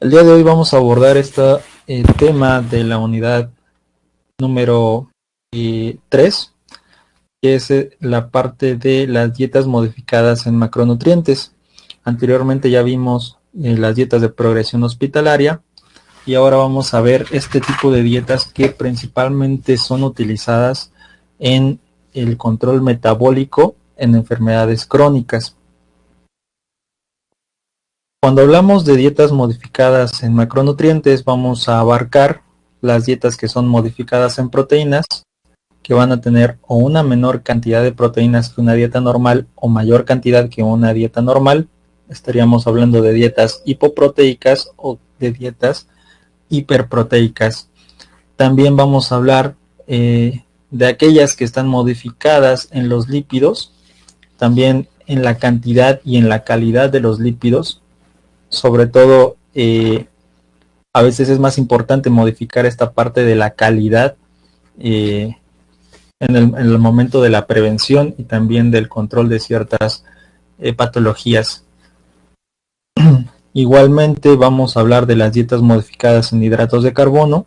El día de hoy vamos a abordar este tema de la unidad número 3, que es la parte de las dietas modificadas en macronutrientes. Anteriormente ya vimos las dietas de progresión hospitalaria y ahora vamos a ver este tipo de dietas que principalmente son utilizadas en el control metabólico en enfermedades crónicas. Cuando hablamos de dietas modificadas en macronutrientes, vamos a abarcar las dietas que son modificadas en proteínas, que van a tener o una menor cantidad de proteínas que una dieta normal o mayor cantidad que una dieta normal. Estaríamos hablando de dietas hipoproteicas o de dietas hiperproteicas. También vamos a hablar de aquellas que están modificadas en los lípidos, también en la cantidad y en la calidad de los lípidos. Sobre todo, a veces es más importante modificar esta parte de la calidad en el momento de la prevención y también del control de ciertas patologías. Igualmente vamos a hablar de las dietas modificadas en hidratos de carbono,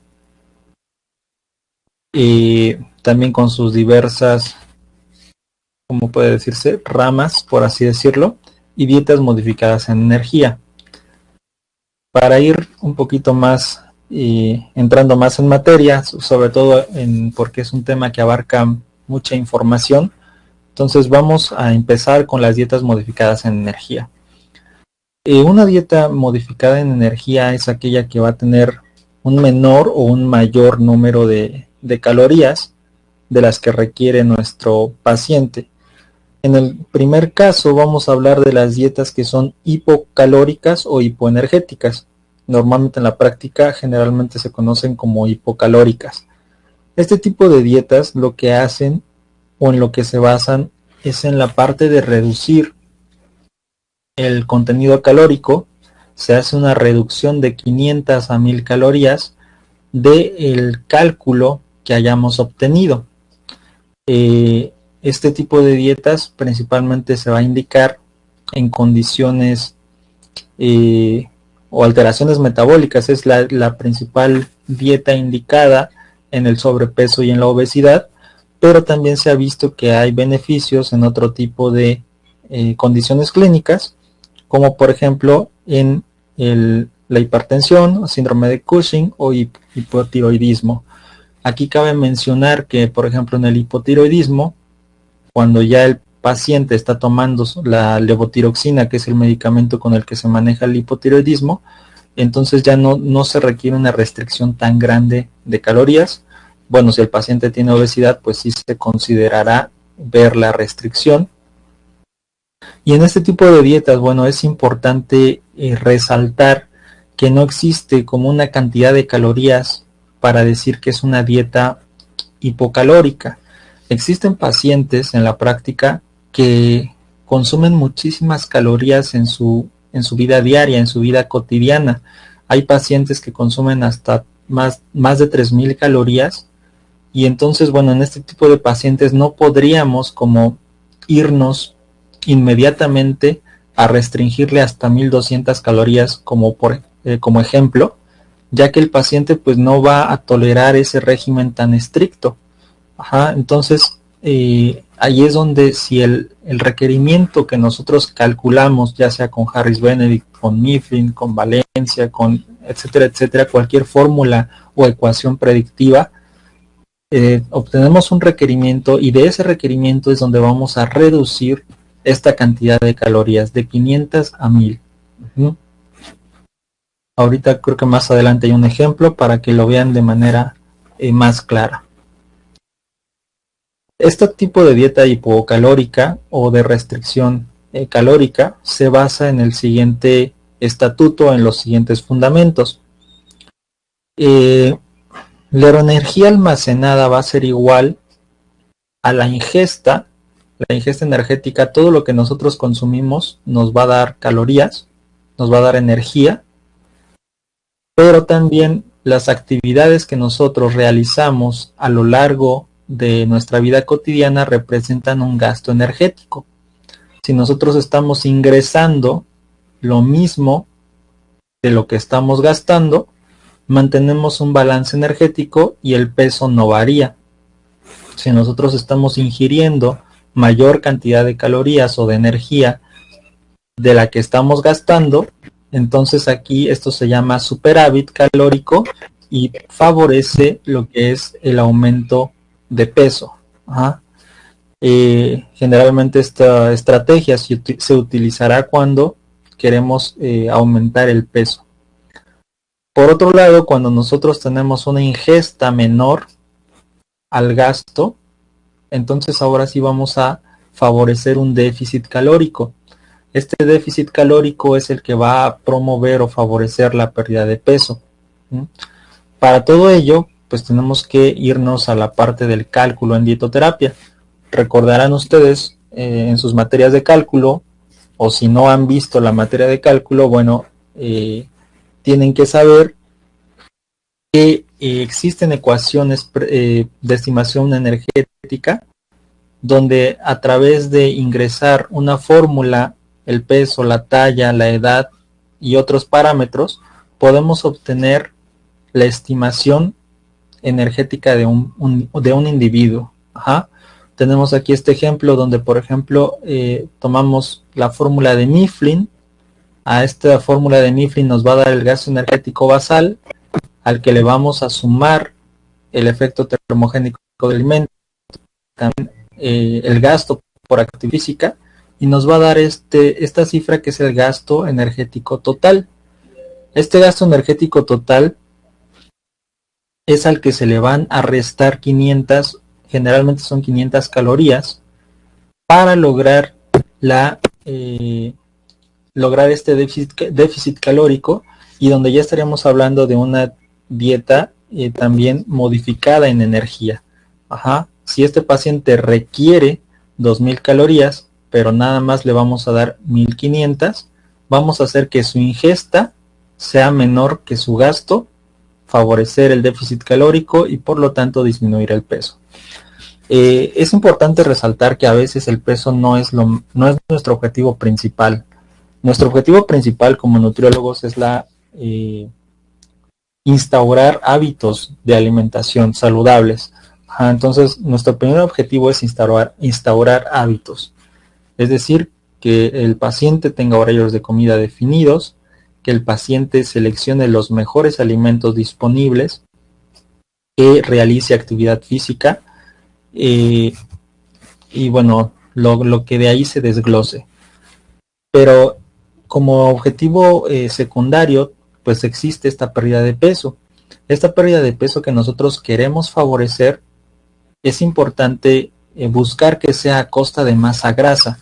también con sus diversas, como puede decirse, ramas, por así decirlo, y dietas modificadas en energía. Para ir un poquito más entrando más en materia, sobre todo porque es un tema que abarca mucha información, entonces vamos a empezar con las dietas modificadas en energía. Una dieta modificada en energía es aquella que va a tener un menor o un mayor número de calorías de las que requiere nuestro paciente. En el primer caso vamos a hablar de las dietas que son hipocalóricas o hipoenergéticas. Normalmente en la práctica generalmente se conocen como hipocalóricas. Este tipo de dietas lo que hacen o en lo que se basan es en la parte de reducir el contenido calórico. Se hace una reducción de 500 a 1000 calorías del cálculo que hayamos obtenido. Este tipo de dietas principalmente se va a indicar en condiciones o alteraciones metabólicas. Es la principal dieta indicada en el sobrepeso y en la obesidad, pero también se ha visto que hay beneficios en otro tipo de condiciones clínicas, como por ejemplo en la hipertensión, síndrome de Cushing o hipotiroidismo. Aquí cabe mencionar que, por ejemplo, en el hipotiroidismo, cuando ya el paciente está tomando la levotiroxina, que es el medicamento con el que se maneja el hipotiroidismo, entonces ya no se requiere una restricción tan grande de calorías. Bueno, si el paciente tiene obesidad, pues sí se considerará ver la restricción. Y en este tipo de dietas, bueno, es importante resaltar que no existe como una cantidad de calorías para decir que es una dieta hipocalórica. Existen pacientes en la práctica que consumen muchísimas calorías en su vida diaria, en su vida cotidiana. Hay pacientes que consumen hasta más de 3000 calorías, y entonces, bueno, en este tipo de pacientes no podríamos como irnos inmediatamente a restringirle hasta 1200 calorías como ejemplo, ya que el paciente pues no va a tolerar ese régimen tan estricto. Entonces ahí es donde si el requerimiento que nosotros calculamos, ya sea con Harris Benedict, con Mifflin, con Valencia, con etcétera, cualquier fórmula o ecuación predictiva, obtenemos un requerimiento, y de ese requerimiento es donde vamos a reducir esta cantidad de calorías de 500 a 1000. Ahorita creo que más adelante hay un ejemplo para que lo vean de manera más clara. Este tipo de dieta hipocalórica o de restricción calórica se basa en el siguiente estatuto, en los siguientes fundamentos. La energía almacenada va a ser igual a la ingesta energética. Todo lo que nosotros consumimos nos va a dar calorías, nos va a dar energía, pero también las actividades que nosotros realizamos a lo largo de nuestra vida cotidiana representan un gasto energético. Si nosotros estamos ingresando lo mismo de lo que estamos gastando, mantenemos un balance energético y el peso no varía. Si nosotros estamos ingiriendo mayor cantidad de calorías o de energía de la que estamos gastando, entonces aquí esto se llama superávit calórico y favorece lo que es el aumento de peso. Ajá. Generalmente esta estrategia se utilizará cuando queremos aumentar el peso. Por otro lado, cuando nosotros tenemos una ingesta menor al gasto, entonces ahora sí vamos a favorecer un déficit calórico. Este déficit calórico es el que va a promover o favorecer la pérdida de peso. Para todo ello, pues tenemos que irnos a la parte del cálculo en dietoterapia. Recordarán ustedes en sus materias de cálculo, o si no han visto la materia de cálculo, bueno, tienen que saber que existen ecuaciones de estimación energética donde a través de ingresar una fórmula, el peso, la talla, la edad y otros parámetros, podemos obtener la estimación energética de un individuo. Ajá. Tenemos aquí este ejemplo donde, por ejemplo, tomamos la fórmula de Mifflin. A esta fórmula de Mifflin nos va a dar el gasto energético basal, al que le vamos a sumar el efecto termogénico del alimento, también el gasto por actividad física, y nos va a dar esta cifra que es el gasto energético total. Este gasto energético total es al que se le van a restar 500, generalmente son 500 calorías, para lograr lograr este déficit calórico, y donde ya estaríamos hablando de una dieta también modificada en energía. Ajá. Si este paciente requiere 2000 calorías, pero nada más le vamos a dar 1500, vamos a hacer que su ingesta sea menor que su gasto, favorecer el déficit calórico y por lo tanto disminuir el peso. Es importante resaltar que a veces el peso no es nuestro objetivo principal. Nuestro objetivo principal como nutriólogos es instaurar hábitos de alimentación saludables. Entonces, nuestro primer objetivo es instaurar hábitos. Es decir, que el paciente tenga horarios de comida definidos, que el paciente seleccione los mejores alimentos disponibles, que realice actividad física y bueno, lo que de ahí se desglose. Pero como objetivo secundario, pues existe esta pérdida de peso. Esta pérdida de peso que nosotros queremos favorecer, es importante buscar que sea a costa de masa grasa.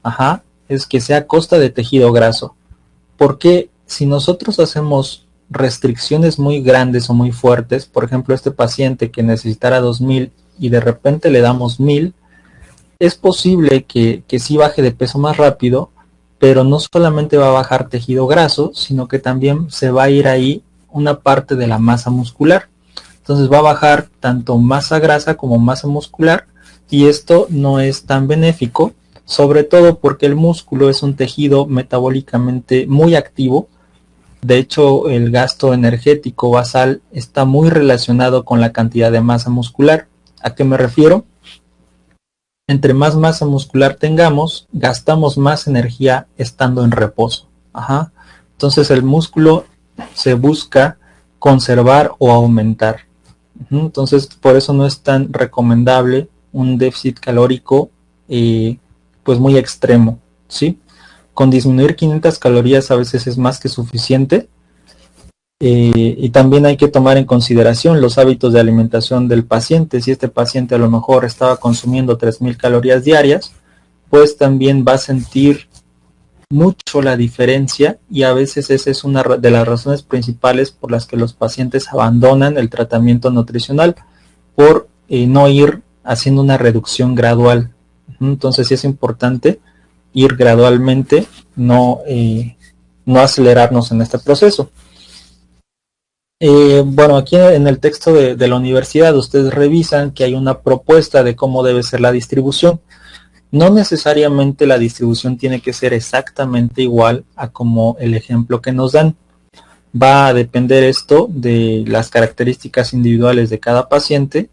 Ajá, es que sea a costa de tejido graso. Porque si nosotros hacemos restricciones muy grandes o muy fuertes, por ejemplo, este paciente que necesitara 2000 y de repente le damos 1000, es posible que sí baje de peso más rápido, pero no solamente va a bajar tejido graso, sino que también se va a ir ahí una parte de la masa muscular. Entonces va a bajar tanto masa grasa como masa muscular, y esto no es tan benéfico, sobre todo porque el músculo es un tejido metabólicamente muy activo. De hecho, el gasto energético basal está muy relacionado con la cantidad de masa muscular. ¿A qué me refiero? Entre más masa muscular tengamos, gastamos más energía estando en reposo. Ajá. Entonces el músculo se busca conservar o aumentar. Entonces por eso no es tan recomendable un déficit calórico pues muy extremo, ¿sí? Con disminuir 500 calorías a veces es más que suficiente. Y también hay que tomar en consideración los hábitos de alimentación del paciente. Si este paciente a lo mejor estaba consumiendo 3000 calorías diarias, pues también va a sentir mucho la diferencia, y a veces esa es una de las razones principales por las que los pacientes abandonan el tratamiento nutricional, por no ir haciendo una reducción gradual. Entonces sí es importante ir gradualmente, no acelerarnos en este proceso. Bueno, aquí en el texto de la universidad ustedes revisan que hay una propuesta de cómo debe ser la distribución. No necesariamente la distribución tiene que ser exactamente igual a como el ejemplo que nos dan. Va a depender esto de las características individuales de cada paciente,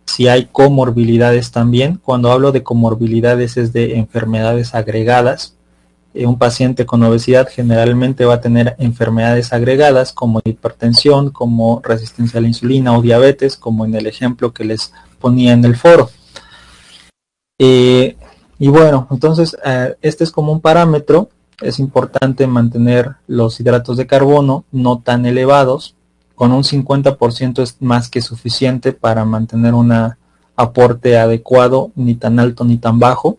si hay comorbilidades también. Cuando hablo de comorbilidades es de enfermedades agregadas. Un paciente con obesidad generalmente va a tener enfermedades agregadas como hipertensión, como resistencia a la insulina o diabetes, como en el ejemplo que les ponía en el foro. Y bueno, entonces este es como un parámetro. Es importante mantener los hidratos de carbono no tan elevados. Con un 50% es más que suficiente para mantener un aporte adecuado, ni tan alto ni tan bajo.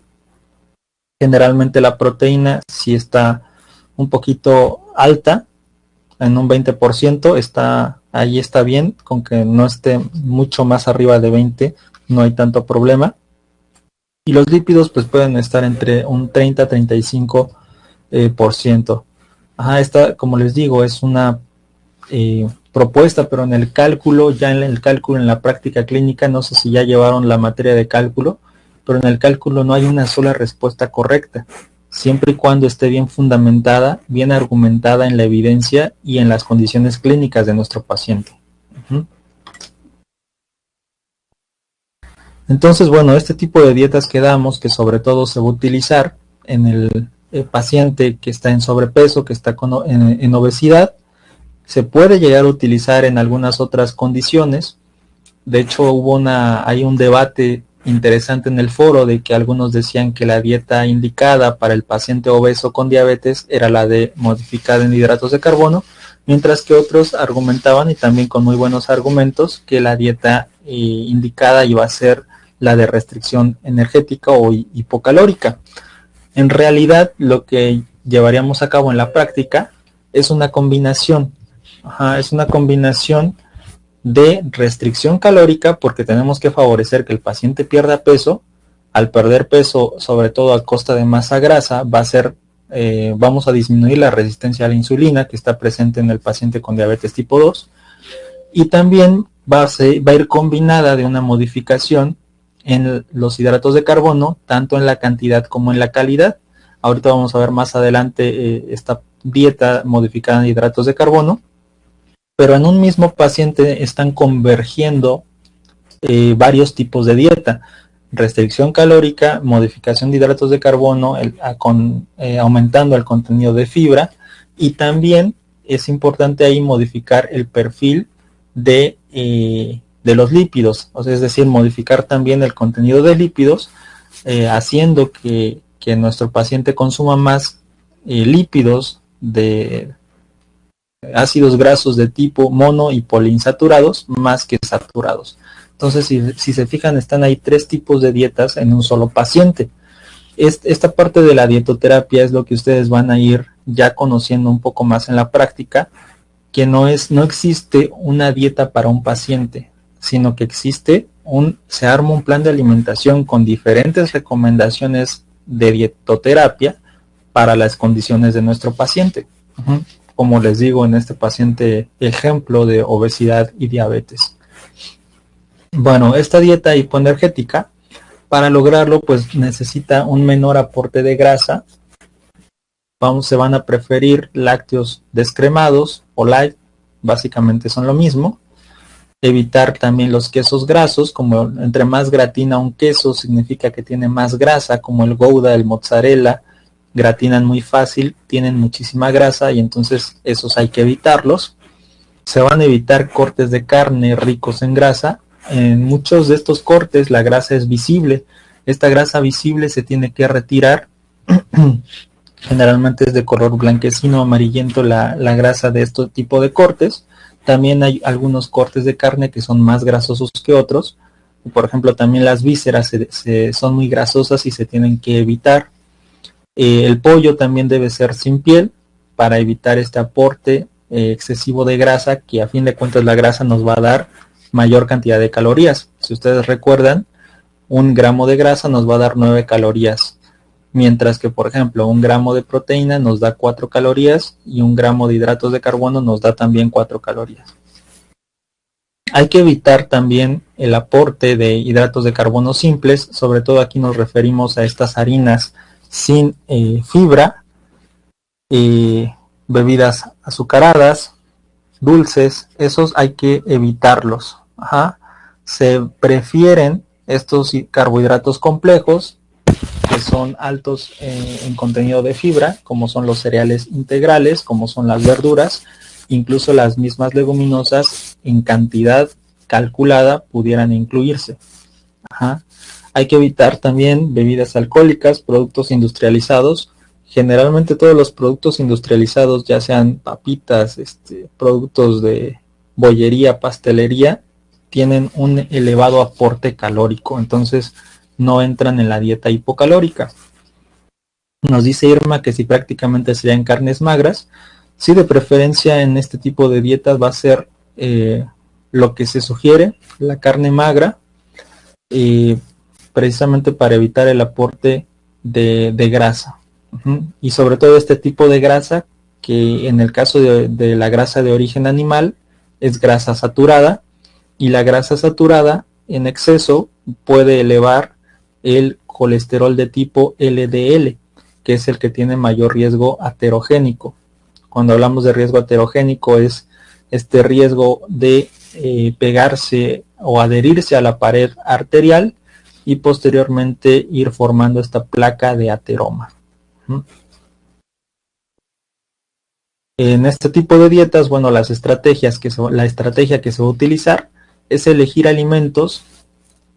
Generalmente la proteína, si está un poquito alta, en un 20%, ahí está bien. Con que no esté mucho más arriba de 20, no hay tanto problema. Y los lípidos pues pueden estar entre un 30-35%. Esta, como les digo, es una propuesta, pero en el cálculo, en la práctica clínica, no sé si ya llevaron la materia de cálculo, pero en el cálculo no hay una sola respuesta correcta, siempre y cuando esté bien fundamentada, bien argumentada en la evidencia y en las condiciones clínicas de nuestro paciente. Entonces, bueno, este tipo de dietas que damos, que sobre todo se va a utilizar en el paciente que está en sobrepeso, que está en obesidad, se puede llegar a utilizar en algunas otras condiciones. De hecho, hay un debate interesante en el foro de que algunos decían que la dieta indicada para el paciente obeso con diabetes era la de modificada en hidratos de carbono, mientras que otros argumentaban, y también con muy buenos argumentos, que la dieta indicada iba a ser la de restricción energética o hipocalórica. En realidad, lo que llevaríamos a cabo en la práctica es una combinación. Es una combinación de restricción calórica, porque tenemos que favorecer que el paciente pierda peso. Al perder peso, sobre todo a costa de masa grasa, vamos a disminuir la resistencia a la insulina que está presente en el paciente con diabetes tipo 2, y también va a ir combinada de una modificación en los hidratos de carbono, tanto en la cantidad como en la calidad. Ahorita vamos a ver más adelante esta dieta modificada en hidratos de carbono, pero en un mismo paciente están convergiendo varios tipos de dieta: restricción calórica, modificación de hidratos de carbono, aumentando el contenido de fibra, y también es importante ahí modificar el perfil de los lípidos, o sea, es decir, modificar también el contenido de lípidos, haciendo que nuestro paciente consuma más lípidos de ácidos grasos de tipo mono y poliinsaturados más que saturados. Entonces, si se fijan, están ahí 3 tipos de dietas en un solo paciente. Esta parte de la dietoterapia es lo que ustedes van a ir ya conociendo un poco más en la práctica, que no existe una dieta para un paciente, sino que se arma un plan de alimentación con diferentes recomendaciones de dietoterapia para las condiciones de nuestro paciente. Como les digo, en este paciente ejemplo de obesidad y diabetes. Bueno, esta dieta hipoenergética, para lograrlo, pues necesita un menor aporte de grasa. Se van a preferir lácteos descremados o light, básicamente son lo mismo. Evitar también los quesos grasos, como entre más gratina un queso significa que tiene más grasa, como el Gouda, el mozzarella, gratinan muy fácil, tienen muchísima grasa, y entonces esos hay que evitarlos. Se van a evitar cortes de carne ricos en grasa. En muchos de estos cortes la grasa es visible. Esta grasa visible se tiene que retirar. Generalmente es de color blanquecino amarillento la grasa de este tipo de cortes. También hay algunos cortes de carne que son más grasosos que otros. Por ejemplo, también las vísceras son muy grasosas y se tienen que evitar. El pollo también debe ser sin piel, para evitar este aporte excesivo de grasa, que a fin de cuentas la grasa nos va a dar mayor cantidad de calorías. Si ustedes recuerdan, 1 gramo de grasa nos va a dar 9 calorías, mientras que, por ejemplo, 1 gramo de proteína nos da 4 calorías y 1 gramo de hidratos de carbono nos da también 4 calorías. Hay que evitar también el aporte de hidratos de carbono simples, sobre todo aquí nos referimos a estas harinas sin fibra, bebidas azucaradas, dulces, esos hay que evitarlos. Ajá. Se prefieren estos carbohidratos complejos que son altos en contenido de fibra, como son los cereales integrales, como son las verduras, incluso las mismas leguminosas en cantidad calculada pudieran incluirse. Ajá. Hay que evitar también bebidas alcohólicas, productos industrializados. Generalmente todos los productos industrializados, ya sean papitas, productos de bollería, pastelería, tienen un elevado aporte calórico, entonces no entran en la dieta hipocalórica. Nos dice Irma que si prácticamente serían carnes magras, sí, de preferencia en este tipo de dietas va a ser lo que se sugiere, la carne magra, precisamente para evitar el aporte de grasa. Y sobre todo este tipo de grasa, que en el caso de la grasa de origen animal es grasa saturada, y la grasa saturada en exceso puede elevar el colesterol de tipo LDL, que es el que tiene mayor riesgo aterogénico. Cuando hablamos de riesgo aterogénico es este riesgo de pegarse o adherirse a la pared arterial y posteriormente ir formando esta placa de ateroma. En este tipo de dietas, bueno, la estrategia que se va a utilizar es elegir alimentos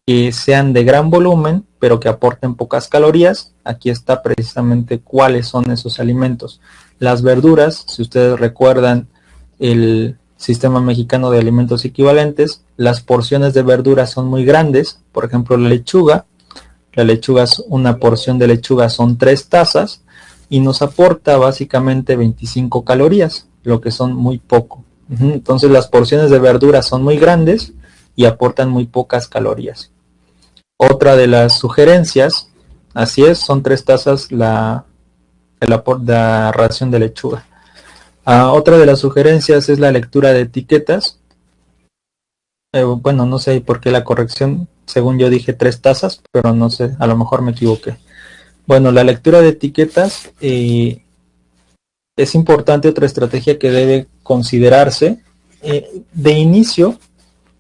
que sean de gran volumen, pero que aporten pocas calorías. Aquí está precisamente cuáles son esos alimentos. Las verduras, si ustedes recuerdan el Sistema Mexicano de Alimentos Equivalentes, las porciones de verduras son muy grandes. Por ejemplo, la lechuga, una porción de lechuga son 3 tazas y nos aporta básicamente 25 calorías, lo que son muy poco. Entonces las porciones de verduras son muy grandes y aportan muy pocas calorías. Otra de las sugerencias, así es, son 3 tazas la ración de lechuga. Otra de las sugerencias es la lectura de etiquetas. Bueno, no sé por qué la corrección, según yo dije 3 tazas, pero no sé, a lo mejor me equivoqué. Bueno, la lectura de etiquetas es importante, otra estrategia que debe considerarse. De inicio,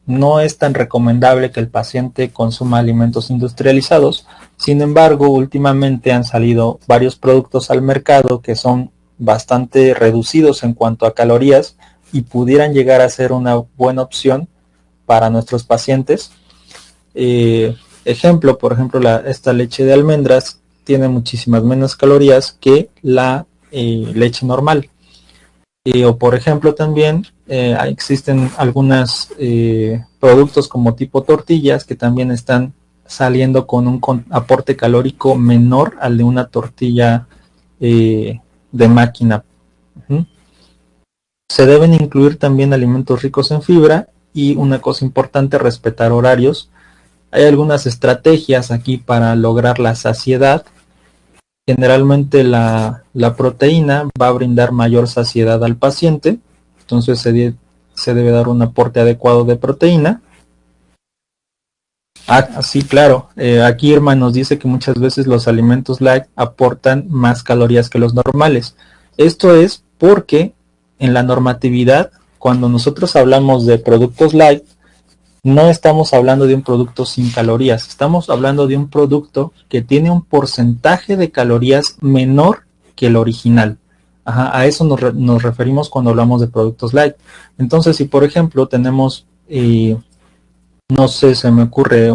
no es tan recomendable que el paciente consuma alimentos industrializados. Sin embargo, últimamente han salido varios productos al mercado que son bastante reducidos en cuanto a calorías y pudieran llegar a ser una buena opción para nuestros pacientes. Ejemplo, por ejemplo, esta leche de almendras tiene muchísimas menos calorías que la leche normal. O por ejemplo también existen algunos productos como tipo tortillas que también están saliendo con un aporte calórico menor al de una tortilla de máquina. Se deben incluir también alimentos ricos en fibra y una cosa importante, respetar horarios. Hay algunas estrategias aquí para lograr la saciedad. Generalmente la proteína va a brindar mayor saciedad al paciente, entonces se debe dar un aporte adecuado de proteína. Sí, claro. Aquí Irma nos dice que muchas veces los alimentos light aportan más calorías que los normales. Esto es porque en la normatividad, cuando nosotros hablamos de productos light, no estamos hablando de un producto sin calorías, estamos hablando de un producto que tiene un porcentaje de calorías menor que el original. A eso nos referimos cuando hablamos de productos light. Entonces, si por ejemplo tenemos, no sé, se me ocurre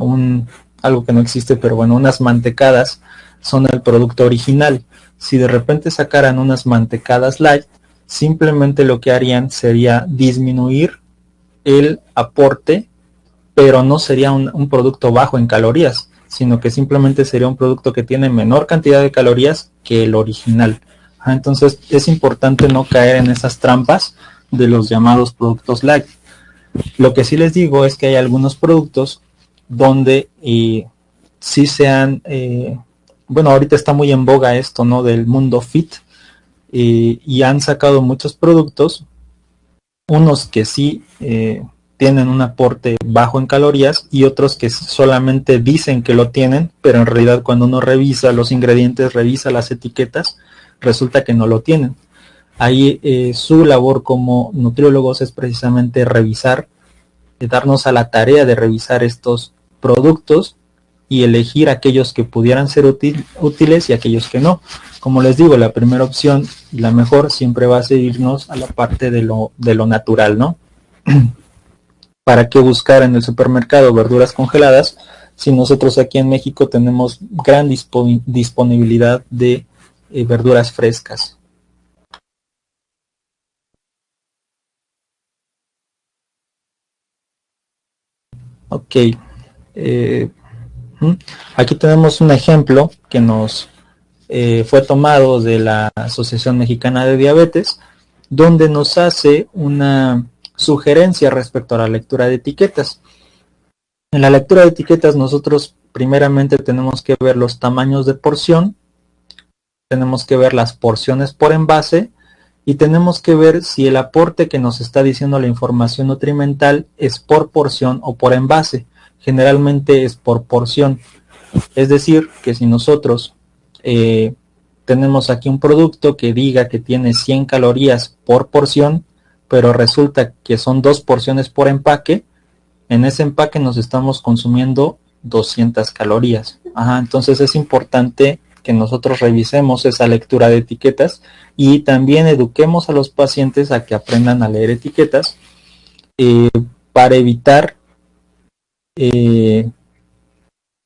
algo que no existe, pero bueno, unas mantecadas son el producto original. Si de repente sacaran unas mantecadas light, simplemente lo que harían sería disminuir el aporte, pero no sería un producto bajo en calorías, sino que simplemente sería un producto que tiene menor cantidad de calorías que el original. Entonces es importante no caer en esas trampas de los llamados productos light. Lo que sí les digo es que hay algunos productos donde sí sean, bueno, ahorita está muy en boga esto, ¿no?, del mundo fit, y han sacado muchos productos, unos que sí tienen un aporte bajo en calorías y otros que solamente dicen que lo tienen, pero en realidad cuando uno revisa los ingredientes, revisa las etiquetas, resulta que no lo tienen. Ahí su labor como nutriólogos es precisamente revisar, darnos a la tarea de revisar estos productos y elegir aquellos que pudieran ser útiles y aquellos que no. Como les digo, la primera opción y la mejor siempre va a ser irnos a la parte de lo natural, ¿no? ¿Para qué buscar en el supermercado verduras congeladas si nosotros aquí en México tenemos gran disponibilidad de verduras frescas? Ok. Eh, Aquí tenemos un ejemplo que nos fue tomado de la Asociación Mexicana de Diabetes, donde nos hace una sugerencia respecto a la lectura de etiquetas. En la lectura de etiquetas nosotros primeramente tenemos que ver los tamaños de porción, tenemos que ver las porciones por envase y tenemos que ver si el aporte que nos está diciendo la información nutrimental es por porción o por envase. Generalmente es por porción. Es decir, que si nosotros tenemos aquí un producto que diga que tiene 100 calorías por porción, pero resulta que son 2 porciones por empaque, en ese empaque nos estamos consumiendo 200 calorías. Entonces es importante que nosotros revisemos esa lectura de etiquetas y también eduquemos a los pacientes a que aprendan a leer etiquetas para evitar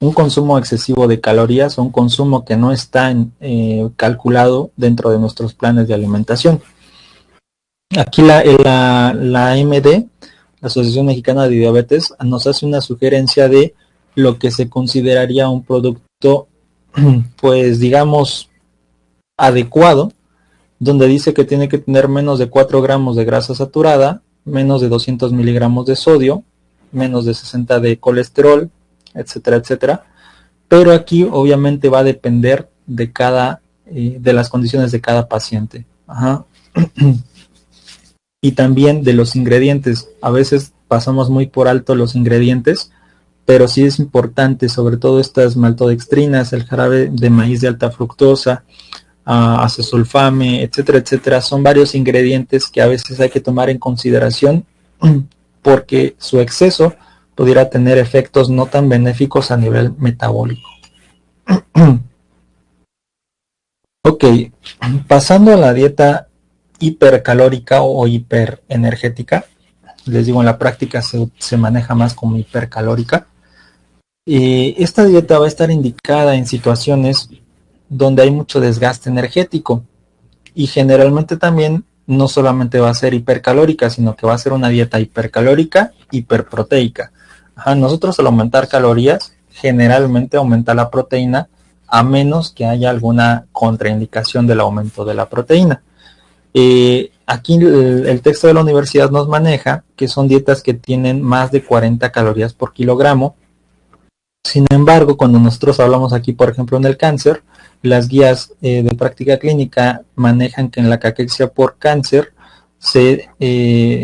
un consumo excesivo de calorías o un consumo que no está calculado dentro de nuestros planes de alimentación. Aquí la AMD, la Asociación Mexicana de Diabetes, nos hace una sugerencia de lo que se consideraría un producto, pues digamos, adecuado, donde dice que tiene que tener menos de 4 gramos de grasa saturada, menos de 200 miligramos de sodio, menos de 60 de colesterol, etcétera, etcétera. Pero aquí obviamente va a depender de las condiciones de cada paciente. Y también de los ingredientes. A veces pasamos muy por alto los ingredientes, pero sí es importante, sobre todo estas maltodextrinas, el jarabe de maíz de alta fructosa, acesulfame, etcétera, etcétera. Son varios ingredientes que a veces hay que tomar en consideración porque su exceso pudiera tener efectos no tan benéficos a nivel metabólico. Ok, pasando a la dieta hipercalórica o hiperenergética, les digo, en la práctica se maneja más como hipercalórica. Esta dieta va a estar indicada en situaciones donde hay mucho desgaste energético y generalmente también no solamente va a ser hipercalórica, sino que va a ser una dieta hipercalórica, hiperproteica. Nosotros al aumentar calorías, generalmente aumenta la proteína, a menos que haya alguna contraindicación del aumento de la proteína. Aquí el texto de la universidad nos maneja que son dietas que tienen más de 40 calorías por kilogramo. Sin embargo, cuando nosotros hablamos aquí, por ejemplo, en el cáncer, las guías de práctica clínica manejan que en la caquexia por cáncer se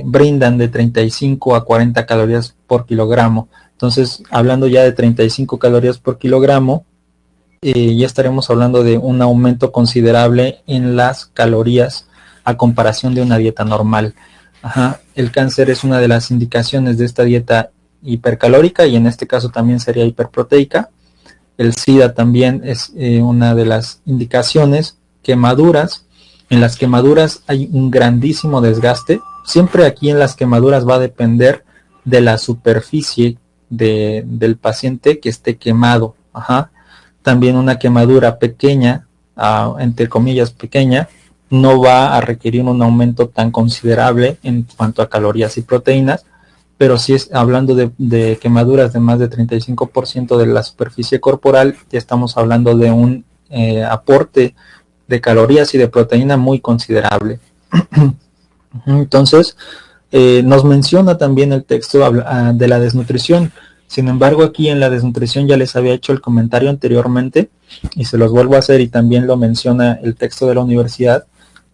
brindan de 35 a 40 calorías por kilogramo. Entonces, hablando ya de 35 calorías por kilogramo, ya estaremos hablando de un aumento considerable en las calorías a comparación de una dieta normal. El cáncer es una de las indicaciones de esta dieta hipercalórica y en este caso también sería hiperproteica. El SIDA también es una de las indicaciones. Quemaduras. En las quemaduras hay un grandísimo desgaste. Siempre aquí en las quemaduras va a depender de la superficie del paciente que esté quemado. También una quemadura pequeña, entre comillas pequeña, no va a requerir un aumento tan considerable en cuanto a calorías y proteínas, pero si es hablando de quemaduras de más de 35% de la superficie corporal, ya estamos hablando de un aporte de calorías y de proteína muy considerable. Entonces, nos menciona también el texto de la desnutrición. Sin embargo, aquí en la desnutrición ya les había hecho el comentario anteriormente y se los vuelvo a hacer y también lo menciona el texto de la universidad,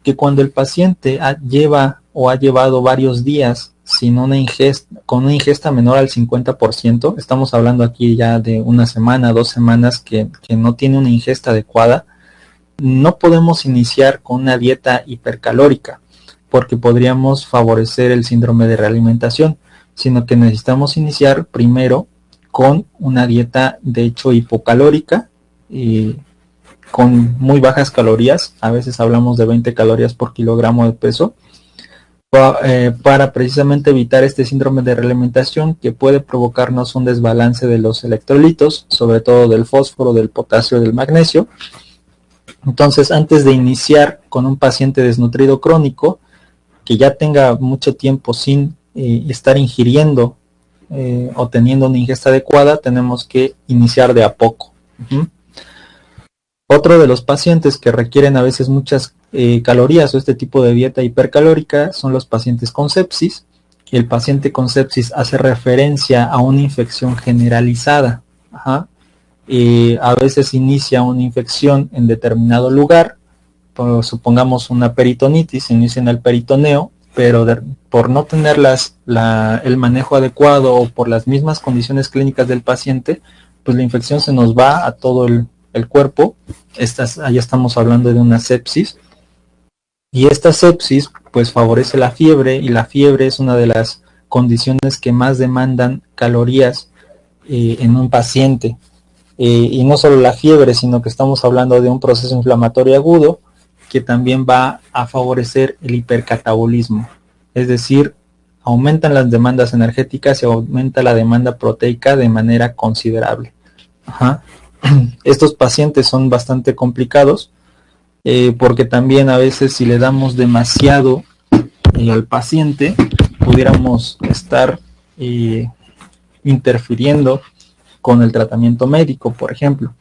que cuando el paciente ha llevado varios días con una ingesta menor al 50%, estamos hablando aquí ya de una semana, 2 semanas que no tiene una ingesta adecuada, no podemos iniciar con una dieta hipercalórica porque podríamos favorecer el síndrome de realimentación, sino que necesitamos iniciar primero con una dieta de hecho hipocalórica y con muy bajas calorías, a veces hablamos de 20 calorías por kilogramo de peso, para precisamente evitar este síndrome de realimentación que puede provocarnos un desbalance de los electrolitos, sobre todo del fósforo, del potasio, del magnesio. Entonces, antes de iniciar con un paciente desnutrido crónico, que ya tenga mucho tiempo sin estar ingiriendo o teniendo una ingesta adecuada, tenemos que iniciar de a poco. Otro de los pacientes que requieren a veces muchas calorías o este tipo de dieta hipercalórica son los pacientes con sepsis. El paciente con sepsis hace referencia a una infección generalizada. A veces iguinicia una infección en determinado lugar, supongamos una peritonitis, inicia en el peritoneo, pero por no tener el manejo adecuado o por las mismas condiciones clínicas del paciente, pues la infección se nos va a todo el cuerpo. Allá estamos hablando de una sepsis, y esta sepsis pues favorece la fiebre, y la fiebre es una de las condiciones que más demandan calorías en un paciente. Y no solo la fiebre, sino que estamos hablando de un proceso inflamatorio agudo que también va a favorecer el hipercatabolismo, es decir, aumentan las demandas energéticas y aumenta la demanda proteica de manera considerable. Estos pacientes son bastante complicados porque también a veces si le damos demasiado al paciente, pudiéramos estar interfiriendo con el tratamiento médico, por ejemplo.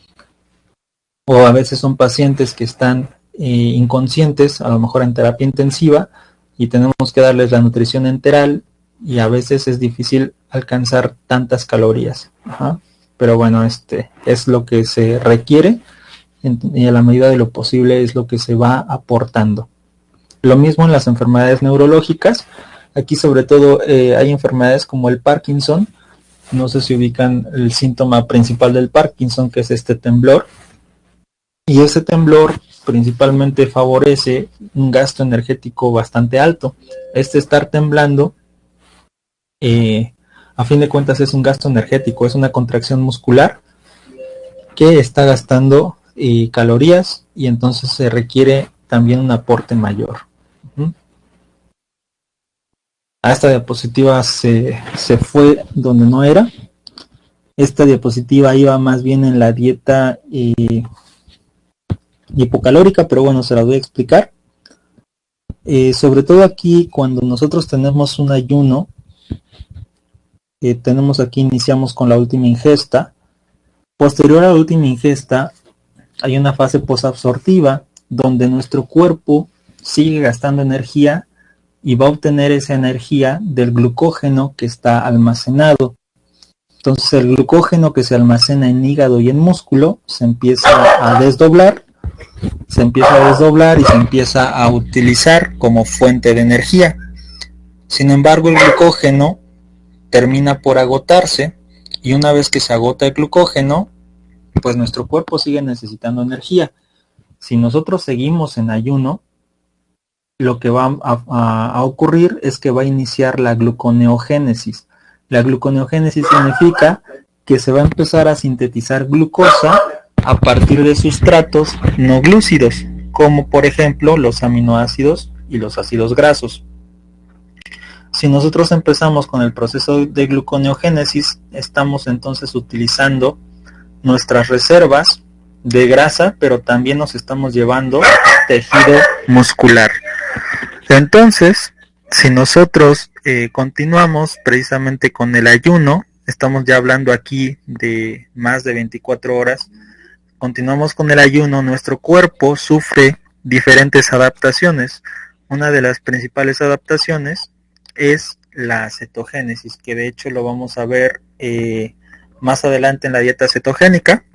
O a veces son pacientes que están inconscientes, a lo mejor en terapia intensiva, y tenemos que darles la nutrición enteral, y a veces es difícil alcanzar tantas calorías. Pero bueno, es lo que se requiere, y a la medida de lo posible es lo que se va aportando. Lo mismo en las enfermedades neurológicas. Aquí sobre todo hay enfermedades como el Parkinson. No sé si ubican el síntoma principal del Parkinson, que es este temblor. Y ese temblor principalmente favorece un gasto energético bastante alto. Estar temblando, a fin de cuentas, es un gasto energético, es una contracción muscular que está gastando calorías, y entonces se requiere también un aporte mayor. Esta diapositiva se fue donde no era. Esta diapositiva iba más bien en la dieta hipocalórica, pero bueno, se la voy a explicar. Sobre todo aquí, cuando nosotros tenemos un ayuno, tenemos aquí, iniciamos con la última ingesta. Posterior a la última ingesta, hay una fase posabsortiva, donde nuestro cuerpo sigue gastando energía y va a obtener esa energía del glucógeno que está almacenado. Entonces el glucógeno que se almacena en hígado y en músculo se empieza a desdoblar y se empieza a utilizar como fuente de energía. Sin embargo, el glucógeno termina por agotarse, y una vez que se agota el glucógeno, pues nuestro cuerpo sigue necesitando energía. Si nosotros seguimos en ayuno, lo que va a ocurrir es que va a iniciar la gluconeogénesis. La gluconeogénesis significa que se va a empezar a sintetizar glucosa a partir de sustratos no glúcidos, como por ejemplo los aminoácidos y los ácidos grasos. Si nosotros empezamos con el proceso de gluconeogénesis, estamos entonces utilizando nuestras reservas de grasa, pero también nos estamos llevando tejido muscular. Entonces, si nosotros continuamos precisamente con el ayuno, estamos ya hablando aquí de más de 24 horas, continuamos con el ayuno, nuestro cuerpo sufre diferentes adaptaciones. Una de las principales adaptaciones es la cetogénesis, que de hecho lo vamos a ver más adelante en la dieta cetogénica,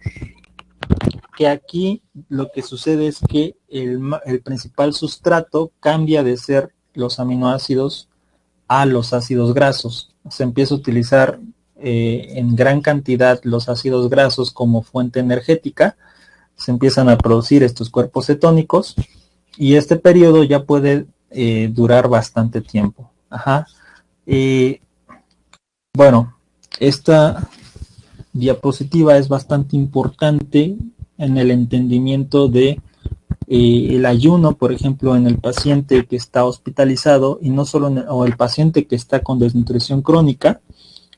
que aquí lo que sucede es que el principal sustrato cambia de ser los aminoácidos a los ácidos grasos. Se empieza a utilizar en gran cantidad los ácidos grasos como fuente energética, se empiezan a producir estos cuerpos cetónicos y este periodo ya puede durar bastante tiempo. Ajá. Bueno, esta diapositiva es bastante importante en el entendimiento de el ayuno, por ejemplo, en el paciente que está hospitalizado y no solo o el paciente que está con desnutrición crónica,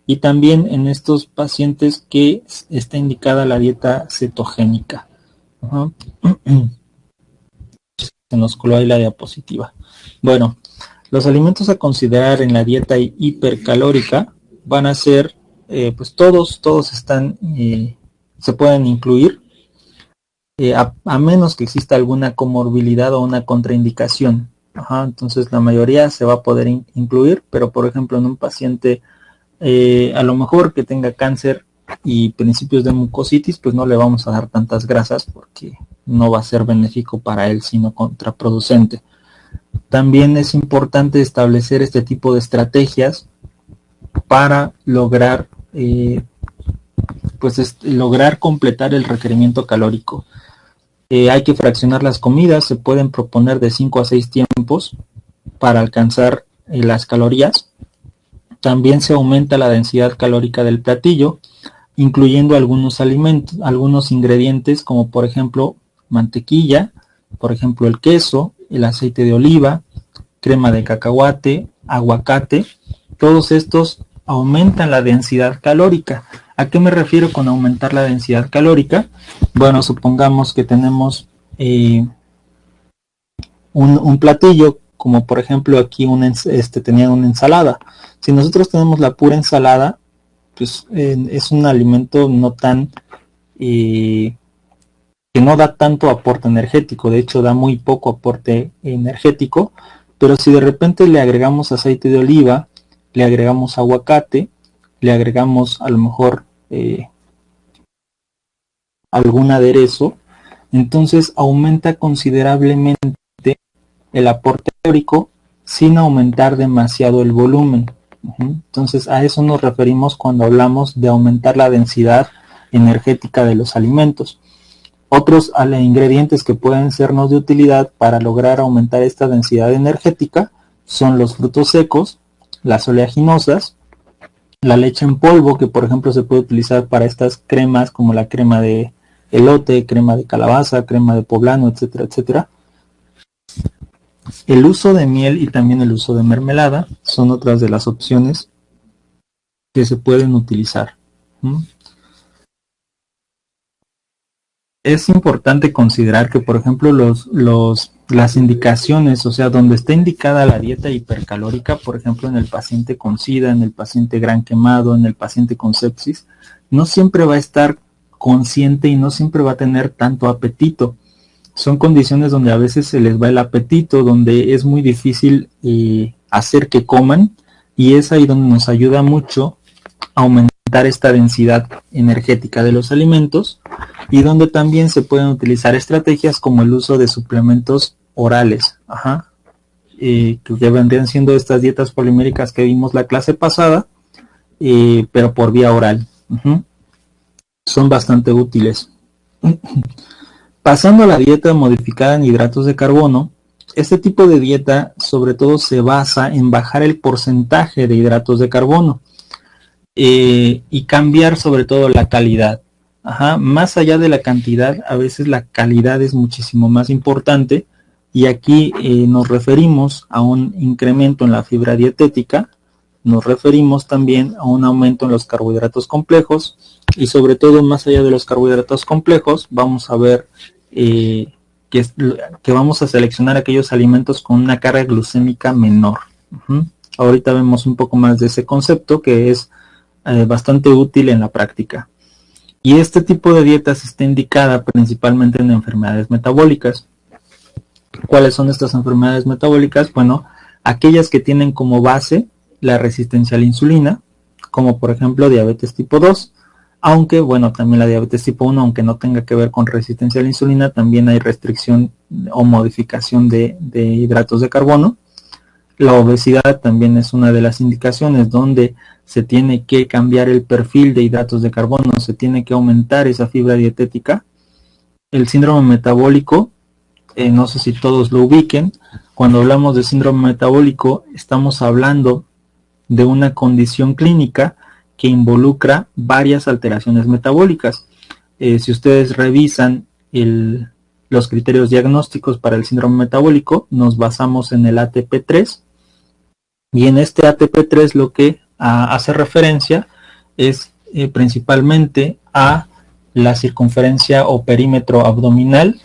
y también en estos pacientes que está indicada la dieta cetogénica. Uh-huh. Se nos coló ahí la diapositiva. Bueno, los alimentos a considerar en la dieta hipercalórica van a ser, pues todos están, se pueden incluir, a menos que exista alguna comorbilidad o una contraindicación. Ajá, entonces la mayoría se va a poder incluir, pero por ejemplo en un paciente a lo mejor que tenga cáncer y principios de mucositis, pues no le vamos a dar tantas grasas porque no va a ser benéfico para él, sino contraproducente. También es importante establecer este tipo de estrategias para lograr lograr completar el requerimiento calórico. Hay que fraccionar las comidas, se pueden proponer de 5 a 6 tiempos para alcanzar las calorías. También se aumenta la densidad calórica del platillo, incluyendo algunos alimentos, algunos ingredientes como por ejemplo mantequilla, por ejemplo el queso, el aceite de oliva, crema de cacahuate, aguacate. Todos estos aumentan la densidad calórica. ¿A qué me refiero con aumentar la densidad calórica? Bueno, supongamos que tenemos un platillo, como por ejemplo aquí tenía una ensalada. Si nosotros tenemos la pura ensalada, pues es un alimento no tan que no da tanto aporte energético, de hecho da muy poco aporte energético, pero si de repente le agregamos aceite de oliva, le agregamos aguacate, le agregamos a lo mejor algún aderezo, entonces aumenta considerablemente el aporte calórico sin aumentar demasiado el volumen. Entonces a eso nos referimos cuando hablamos de aumentar la densidad energética de los alimentos. Otros ingredientes que pueden sernos de utilidad para lograr aumentar esta densidad energética son los frutos secos, las oleaginosas, la leche en polvo, que por ejemplo se puede utilizar para estas cremas como la crema de elote, crema de calabaza, crema de poblano, etcétera, etcétera. El uso de miel y también el uso de mermelada son otras de las opciones que se pueden utilizar. Es importante considerar que, por ejemplo, las indicaciones, o sea, donde está indicada la dieta hipercalórica, por ejemplo, en el paciente con SIDA, en el paciente gran quemado, en el paciente con sepsis, no siempre va a estar consciente y no siempre va a tener tanto apetito. Son condiciones donde a veces se les va el apetito, donde es muy difícil hacer que coman, y es ahí donde nos ayuda mucho a aumentar esta densidad energética de los alimentos, y donde también se pueden utilizar estrategias como el uso de suplementos orales, que vendrían siendo estas dietas poliméricas que vimos la clase pasada, pero por vía oral. Son bastante útiles. Pasando a la dieta modificada en hidratos de carbono, este tipo de dieta sobre todo se basa en bajar el porcentaje de hidratos de carbono y cambiar sobre todo la calidad. Más allá de la cantidad, a veces la calidad es muchísimo más importante, y aquí nos referimos a un incremento en la fibra dietética, nos referimos también a un aumento en los carbohidratos complejos, y sobre todo más allá de los carbohidratos complejos vamos a ver que vamos a seleccionar aquellos alimentos con una carga glucémica menor. Ahorita vemos un poco más de ese concepto, que es bastante útil en la práctica. Y este tipo de dietas está indicada principalmente en enfermedades metabólicas. ¿Cuáles son estas enfermedades metabólicas? Bueno, aquellas que tienen como base la resistencia a la insulina, como por ejemplo diabetes tipo 2, aunque bueno, también la diabetes tipo 1, aunque no tenga que ver con resistencia a la insulina, también hay restricción o modificación de hidratos de carbono. La obesidad también es una de las indicaciones donde se tiene que cambiar el perfil de hidratos de carbono, se tiene que aumentar esa fibra dietética. El síndrome metabólico, no sé si todos lo ubiquen, cuando hablamos de síndrome metabólico estamos hablando de una condición clínica que involucra varias alteraciones metabólicas. Si ustedes revisan los criterios diagnósticos para el síndrome metabólico, nos basamos en el ATP3, y en este ATP3 lo que hace referencia es principalmente a la circunferencia o perímetro abdominal,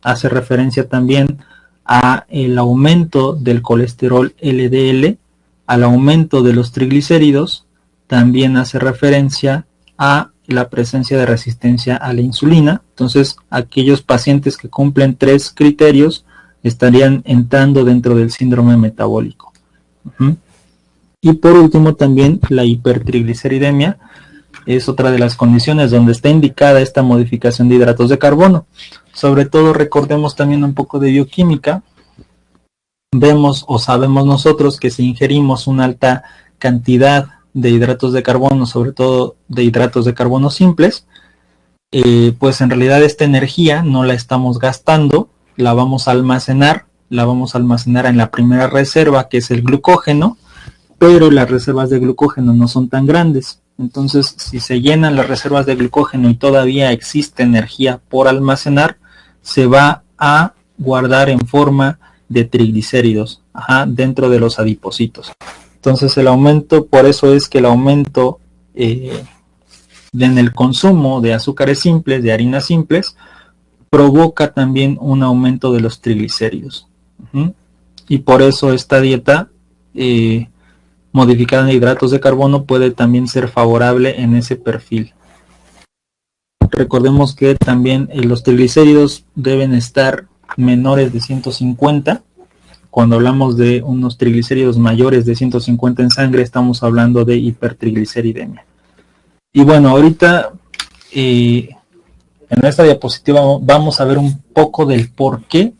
hace referencia también a el aumento del colesterol LDL, al aumento de los triglicéridos, también hace referencia a la presencia de resistencia a la insulina. Entonces, aquellos pacientes que cumplen 3 criterios estarían entrando dentro del síndrome metabólico. Y por último, también la hipertrigliceridemia es otra de las condiciones donde está indicada esta modificación de hidratos de carbono. Sobre todo, recordemos también un poco de bioquímica. Vemos o sabemos nosotros que si ingerimos una alta cantidad de hidratos de carbono, sobre todo de hidratos de carbono simples, pues en realidad esta energía no la estamos gastando, la vamos a almacenar en la primera reserva, que es el glucógeno, pero las reservas de glucógeno no son tan grandes. Entonces, si se llenan las reservas de glucógeno y todavía existe energía por almacenar, se va a guardar en forma de triglicéridos dentro de los adipocitos. Entonces el aumento, por eso es que el aumento en el consumo de azúcares simples, de harinas simples, provoca también un aumento de los triglicéridos. Y por eso esta dieta modificada en hidratos de carbono puede también ser favorable en ese perfil. Recordemos que también los triglicéridos deben estar menores de 150. Cuando hablamos de unos triglicéridos mayores de 150 en sangre, estamos hablando de hipertrigliceridemia. Y bueno, ahorita en esta diapositiva vamos a ver un poco del por qué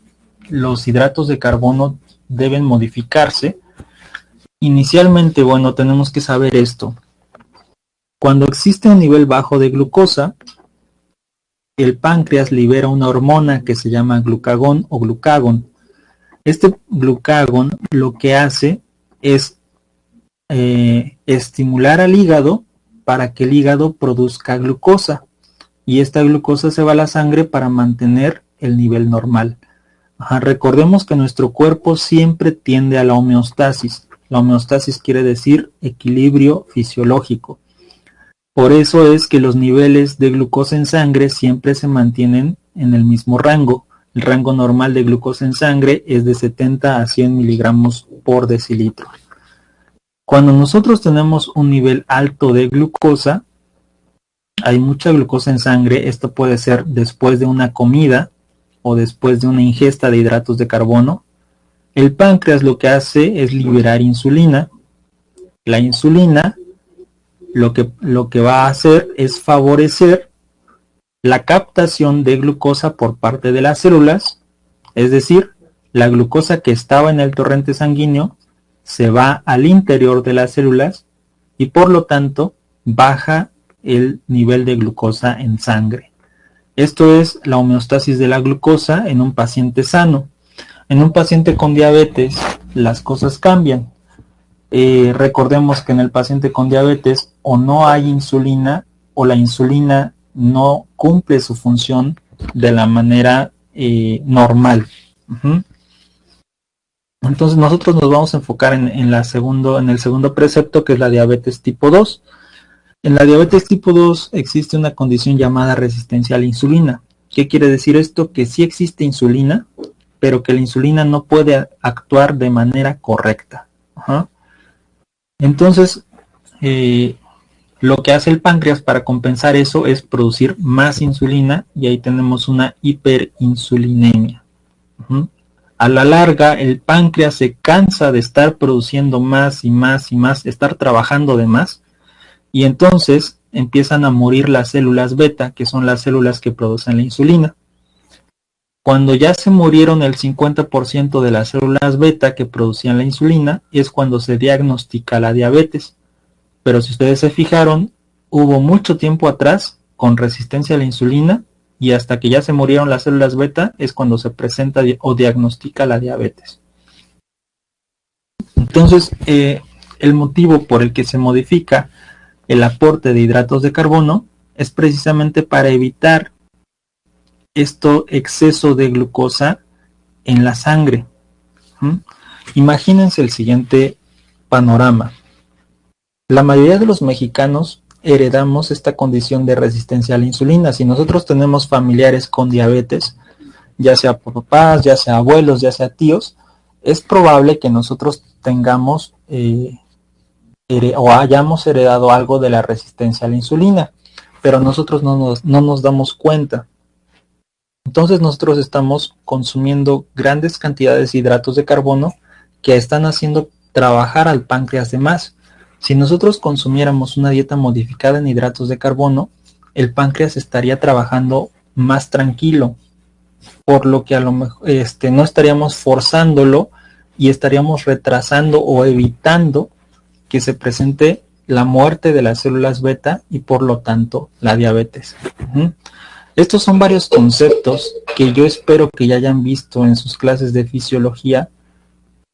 los hidratos de carbono deben modificarse. Inicialmente, bueno, tenemos que saber esto. Cuando existe un nivel bajo de glucosa, el páncreas libera una hormona que se llama glucagón o glucagón. Este glucagón lo que hace es estimular al hígado para que el hígado produzca glucosa, y esta glucosa se va a la sangre para mantener el nivel normal. Recordemos que nuestro cuerpo siempre tiende a la homeostasis. La homeostasis quiere decir equilibrio fisiológico. Por eso es que los niveles de glucosa en sangre siempre se mantienen en el mismo rango. El rango normal de glucosa en sangre es de 70 a 100 miligramos por decilitro. Cuando nosotros tenemos un nivel alto de glucosa, hay mucha glucosa en sangre, esto puede ser después de una comida o después de una ingesta de hidratos de carbono, el páncreas lo que hace es liberar insulina. La insulina lo que va a hacer es favorecer la captación de glucosa por parte de las células, es decir, la glucosa que estaba en el torrente sanguíneo se va al interior de las células y por lo tanto baja el nivel de glucosa en sangre. Esto es la homeostasis de la glucosa en un paciente sano. En un paciente con diabetes las cosas cambian. Recordemos que en el paciente con diabetes o no hay insulina o la insulina no cumple su función de la manera normal. Entonces nosotros nos vamos a enfocar en el segundo precepto, que es la diabetes tipo 2. En la diabetes tipo 2 existe una condición llamada resistencia a la insulina. ¿Qué quiere decir esto? Que sí existe insulina, pero que la insulina no puede actuar de manera correcta. Entonces, lo que hace el páncreas para compensar eso es producir más insulina, y ahí tenemos una hiperinsulinemia. A la larga, el páncreas se cansa de estar produciendo más y más y más, estar trabajando de más, y entonces empiezan a morir las células beta, que son las células que producen la insulina. Cuando ya se murieron el 50% de las células beta que producían la insulina, es cuando se diagnostica la diabetes. Pero si ustedes se fijaron, hubo mucho tiempo atrás con resistencia a la insulina y hasta que ya se murieron las células beta es cuando se presenta o diagnostica la diabetes. Entonces, el motivo por el que se modifica el aporte de hidratos de carbono es precisamente para evitar exceso de glucosa en la sangre. Imagínense el siguiente panorama. La mayoría de los mexicanos heredamos esta condición de resistencia a la insulina. Si nosotros tenemos familiares con diabetes, ya sea papás, ya sea abuelos, ya sea tíos, es probable que nosotros tengamos o hayamos heredado algo de la resistencia a la insulina, pero nosotros no nos damos cuenta. Entonces nosotros estamos consumiendo grandes cantidades de hidratos de carbono que están haciendo trabajar al páncreas de más. Si nosotros consumiéramos una dieta modificada en hidratos de carbono, el páncreas estaría trabajando más tranquilo, por lo que a lo mejor no estaríamos forzándolo y estaríamos retrasando o evitando que se presente la muerte de las células beta y por lo tanto la diabetes. Estos son varios conceptos que yo espero que ya hayan visto en sus clases de fisiología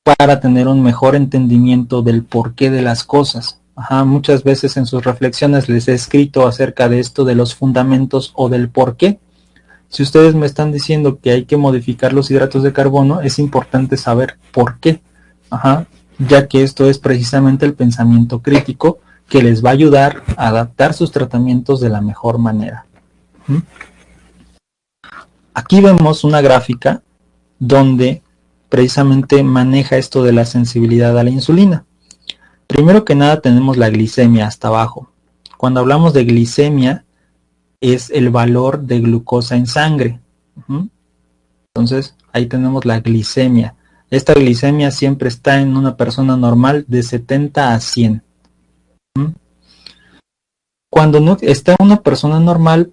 para tener un mejor entendimiento del porqué de las cosas. Muchas veces en sus reflexiones les he escrito acerca de esto de los fundamentos o del porqué. Si ustedes me están diciendo que hay que modificar los hidratos de carbono, es importante saber por qué. Ya que esto es precisamente el pensamiento crítico que les va a ayudar a adaptar sus tratamientos de la mejor manera. Aquí vemos una gráfica donde precisamente maneja esto de la sensibilidad a la insulina. Primero que nada tenemos la glicemia hasta abajo. Cuando hablamos de glicemia es el valor de glucosa en sangre. Entonces ahí tenemos la glicemia. Esta glicemia siempre está en una persona normal de 70 a 100. Cuando no está una persona normal,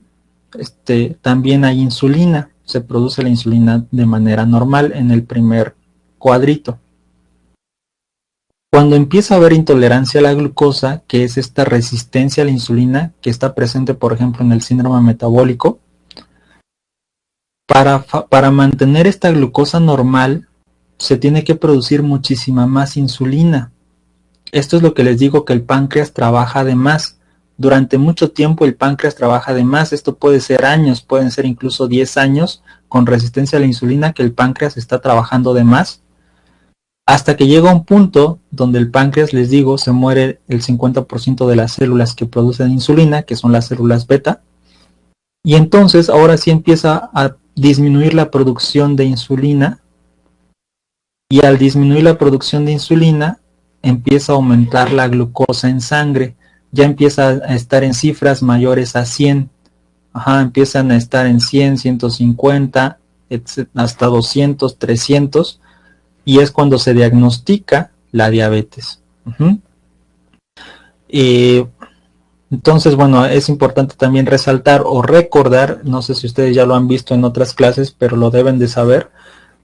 también hay insulina. Se produce la insulina de manera normal en el primer cuadrito. Cuando empieza a haber intolerancia a la glucosa, que es esta resistencia a la insulina que está presente, por ejemplo, en el síndrome metabólico, para mantener esta glucosa normal, se tiene que producir muchísima más insulina. Esto es lo que les digo, que el páncreas trabaja de más. Durante mucho tiempo el páncreas trabaja de más. Esto puede ser años, pueden ser incluso 10 años con resistencia a la insulina que el páncreas está trabajando de más. Hasta que llega un punto donde el páncreas, les digo, se muere el 50% de las células que producen insulina, que son las células beta. Y entonces ahora sí empieza a disminuir la producción de insulina. Y al disminuir la producción de insulina, empieza a aumentar la glucosa en sangre. Ya empieza a estar en cifras mayores a 100. Empiezan a estar en 100, 150, hasta 200, 300. Y es cuando se diagnostica la diabetes. Entonces, bueno, es importante también resaltar o recordar, no sé si ustedes ya lo han visto en otras clases, pero lo deben de saber.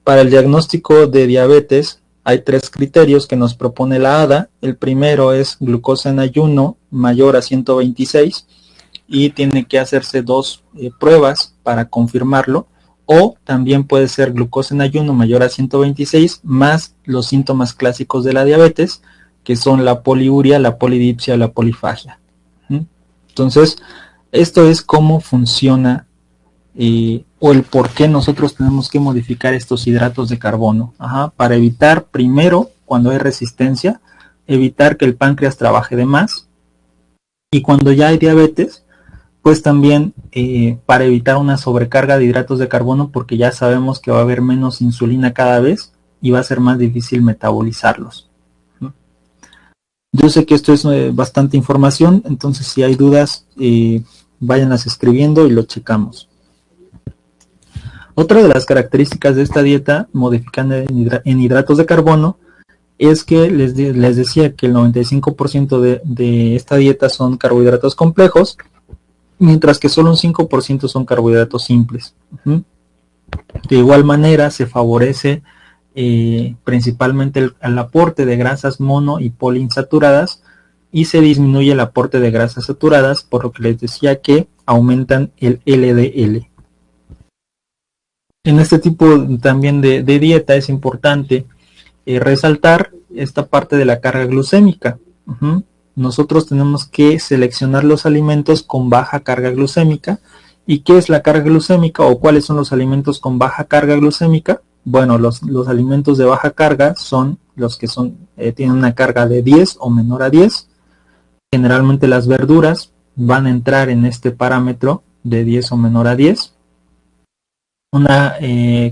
Para el diagnóstico de diabetes hay 3 criterios que nos propone la ADA. El primero es glucosa en ayuno mayor a 126 y tiene que hacerse 2 pruebas para confirmarlo. O también puede ser glucosa en ayuno mayor a 126 más los síntomas clásicos de la diabetes, que son la poliuria, la polidipsia, la polifagia. Entonces, esto es cómo funciona o el por qué nosotros tenemos que modificar estos hidratos de carbono. Para evitar, primero, cuando hay resistencia, evitar que el páncreas trabaje de más. Y cuando ya hay diabetes, pues también para evitar una sobrecarga de hidratos de carbono, porque ya sabemos que va a haber menos insulina cada vez y va a ser más difícil metabolizarlos. Yo sé que esto es bastante información, entonces si hay dudas, váyanlas escribiendo y lo checamos. Otra de las características de esta dieta modificada en hidratos de carbono es que les decía que el 95% de esta dieta son carbohidratos complejos, mientras que solo un 5% son carbohidratos simples. De igual manera se favorece principalmente el aporte de grasas mono y poliinsaturadas y se disminuye el aporte de grasas saturadas, por lo que les decía que aumentan el LDL. En este tipo también de dieta es importante resaltar esta parte de la carga glucémica. Nosotros tenemos que seleccionar los alimentos con baja carga glucémica. ¿Y qué es la carga glucémica o cuáles son los alimentos con baja carga glucémica? Bueno, los alimentos de baja carga son los que tienen una carga de 10 o menor a 10. Generalmente las verduras van a entrar en este parámetro de 10 o menor a 10. Una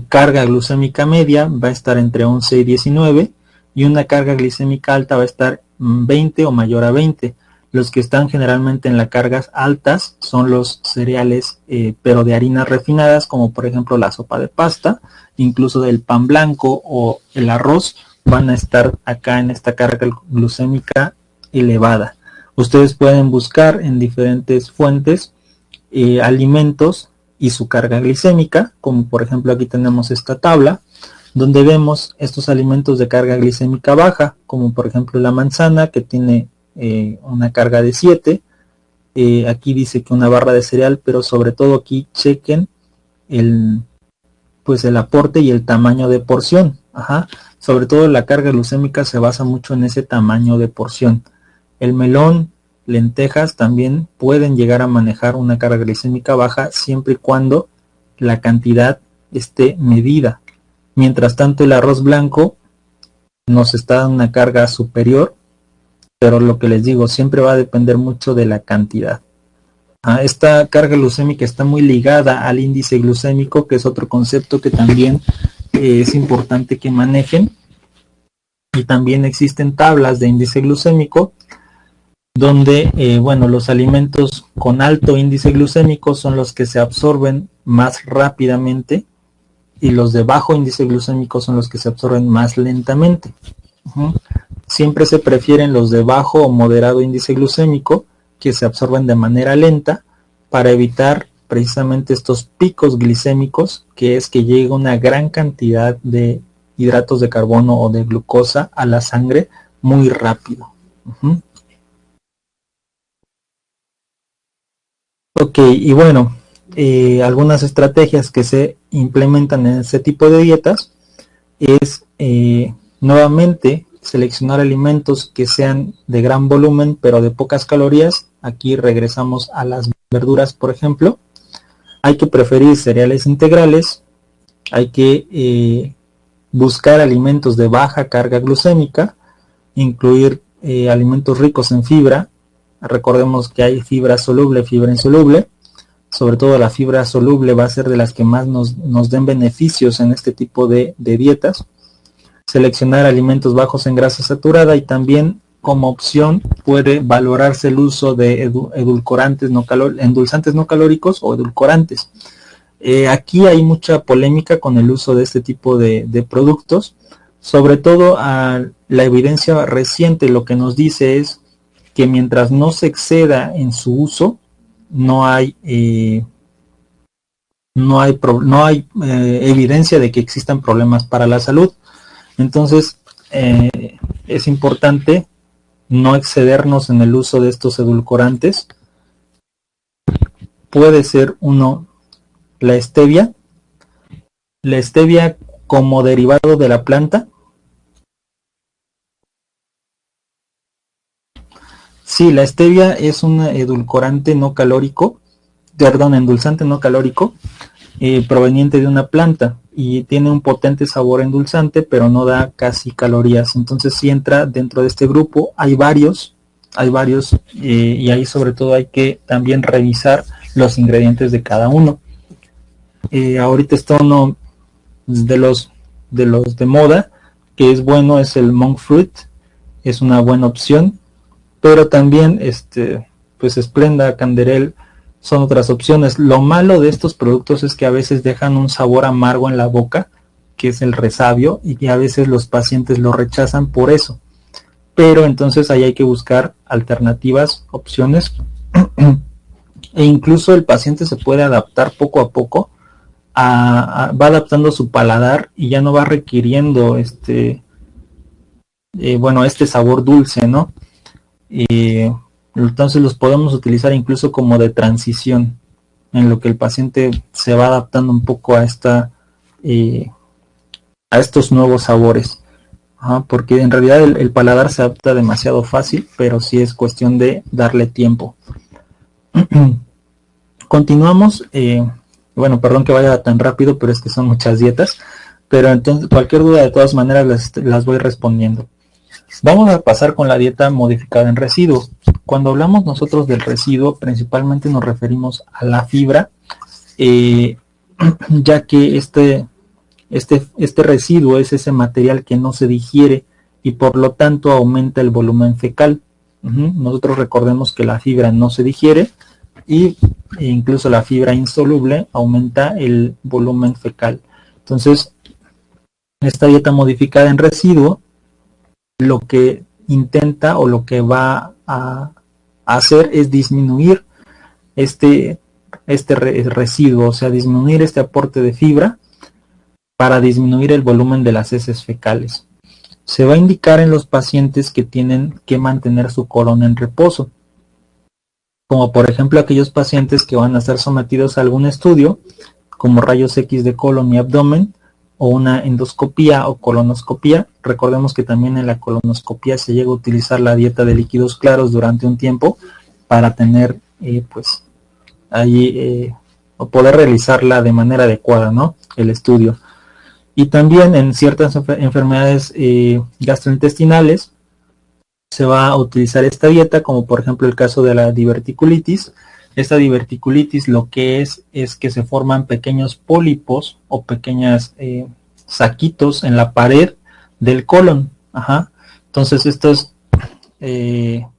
carga glucémica media va a estar entre 11 y 19 y una carga glicémica alta va a estar 20 o mayor a 20. Los que están generalmente en las cargas altas son los cereales, pero de harinas refinadas, como por ejemplo la sopa de pasta, incluso del pan blanco o el arroz, van a estar acá en esta carga glucémica elevada. Ustedes pueden buscar en diferentes fuentes alimentos y su carga glicémica, como por ejemplo aquí tenemos esta tabla, donde vemos estos alimentos de carga glicémica baja, como por ejemplo la manzana, que tiene una carga de 7. Aquí dice que una barra de cereal, pero sobre todo aquí chequen el aporte y el tamaño de porción. Sobre todo la carga glucémica se basa mucho en ese tamaño de porción. El melón, lentejas también pueden llegar a manejar una carga glicémica baja siempre y cuando la cantidad esté medida. Mientras tanto el arroz blanco nos está dando una carga superior, pero lo que les digo, siempre va a depender mucho de la cantidad. Esta carga glucémica está muy ligada al índice glucémico, que es otro concepto que también es importante que manejen. Y también existen tablas de índice glucémico, donde los alimentos con alto índice glucémico son los que se absorben más rápidamente y los de bajo índice glucémico son los que se absorben más lentamente. Siempre se prefieren los de bajo o moderado índice glucémico, que se absorben de manera lenta, para evitar precisamente estos picos glicémicos, que es que llega una gran cantidad de hidratos de carbono o de glucosa a la sangre muy rápido. Ok, y bueno, algunas estrategias que se implementan en este tipo de dietas es nuevamente seleccionar alimentos que sean de gran volumen pero de pocas calorías. Aquí regresamos a las verduras, por ejemplo. Hay que preferir cereales integrales, hay que buscar alimentos de baja carga glucémica, incluir alimentos ricos en fibra. Recordemos que hay fibra soluble, fibra insoluble. Sobre todo la fibra soluble va a ser de las que más nos den beneficios en este tipo de dietas. Seleccionar alimentos bajos en grasa saturada, y también como opción puede valorarse el uso de edulcorantes endulzantes no calóricos o edulcorantes. Aquí hay mucha polémica con el uso de este tipo de productos, sobre todo a la evidencia reciente lo que nos dice es que mientras no se exceda en su uso, no hay evidencia de que existan problemas para la salud. Entonces es importante no excedernos en el uso de estos edulcorantes. Puede ser la stevia como derivado de la planta. Sí, la stevia es un edulcorante no calórico, endulzante no calórico, proveniente de una planta, y tiene un potente sabor endulzante, pero no da casi calorías. Entonces sí entra dentro de este grupo. Hay varios, y ahí sobre todo hay que también revisar los ingredientes de cada uno. Ahorita está uno de los de moda, que es bueno, es el monk fruit, es una buena opción, pero también Splenda, Canderel son otras opciones. Lo malo de estos productos es que a veces dejan un sabor amargo en la boca, que es el resabio, y que a veces los pacientes lo rechazan por eso. Pero entonces ahí hay que buscar alternativas, opciones, e incluso el paciente se puede adaptar poco a poco, va adaptando su paladar y ya no va requiriendo este sabor dulce, ¿no? Entonces los podemos utilizar incluso como de transición, en lo que el paciente se va adaptando un poco a esta a estos nuevos sabores. Porque en realidad el paladar se adapta demasiado fácil, pero sí es cuestión de darle tiempo. Continuamos. Bueno, perdón que vaya tan rápido, pero es que son muchas dietas. Pero entonces cualquier duda de todas maneras las voy respondiendo. Vamos a pasar con la dieta modificada en residuo. Cuando hablamos nosotros del residuo, principalmente nos referimos a la fibra, ya que este residuo es ese material que no se digiere y por lo tanto aumenta el volumen fecal. Nosotros recordemos que la fibra no se digiere e incluso la fibra insoluble aumenta el volumen fecal. Entonces, esta dieta modificada en residuo lo que intenta o lo que va a hacer es disminuir este residuo, o sea, disminuir este aporte de fibra para disminuir el volumen de las heces fecales. Se va a indicar en los pacientes que tienen que mantener su colon en reposo, como por ejemplo aquellos pacientes que van a ser sometidos a algún estudio, como rayos X de colon y abdomen, o una endoscopía o colonoscopía. Recordemos que también en la colonoscopía se llega a utilizar la dieta de líquidos claros durante un tiempo para tener, pues, ahí, o poder realizarla de manera adecuada, ¿no? El estudio. Y también en ciertas enfermedades gastrointestinales se va a utilizar esta dieta, como por ejemplo el caso de la diverticulitis. Esta diverticulitis lo que es que se forman pequeños pólipos o pequeños saquitos en la pared del colon. Entonces estos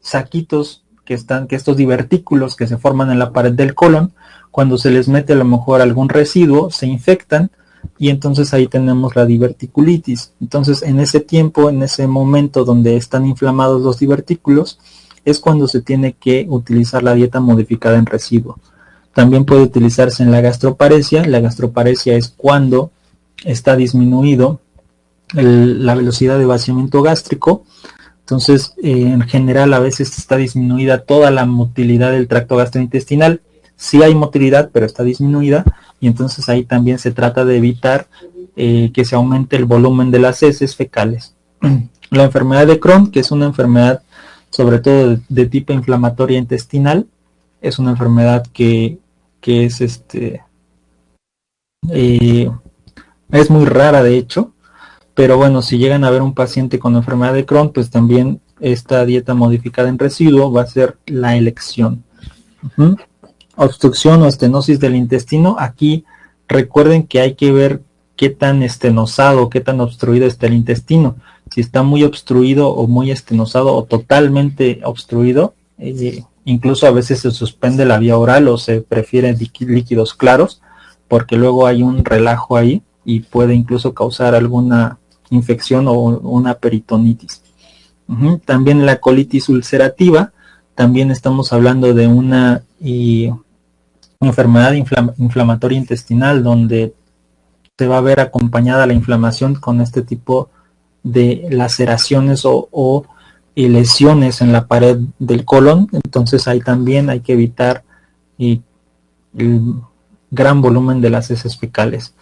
saquitos estos divertículos que se forman en la pared del colon, cuando se les mete a lo mejor algún residuo, se infectan y entonces ahí tenemos la diverticulitis. Entonces en ese tiempo, en ese momento donde están inflamados los divertículos, es cuando se tiene que utilizar la dieta modificada en residuo. También puede utilizarse en la gastroparesia. La gastroparesia es cuando está disminuido la velocidad de vaciamiento gástrico. Entonces, en general, a veces está disminuida toda la motilidad del tracto gastrointestinal. Sí hay motilidad, pero está disminuida. Y entonces ahí también se trata de evitar que se aumente el volumen de las heces fecales. La enfermedad de Crohn, que es una enfermedad sobre todo de tipo inflamatoria intestinal, es una enfermedad que es es muy rara de hecho, pero bueno, si llegan a ver un paciente con enfermedad de Crohn, pues también esta dieta modificada en residuo va a ser la elección. Obstrucción o estenosis del intestino. Aquí recuerden que hay que ver qué tan estenosado, qué tan obstruido está el intestino. Si está muy obstruido o muy estenosado o totalmente obstruido, incluso a veces se suspende la vía oral o se prefieren líquidos claros, porque luego hay un relajo ahí y puede incluso causar alguna infección o una peritonitis. También la colitis ulcerativa, también estamos hablando de una enfermedad inflamatoria intestinal donde se va a ver acompañada la inflamación con este tipo de laceraciones o lesiones en la pared del colon. Entonces ahí también hay que evitar el gran volumen de las heces fecales.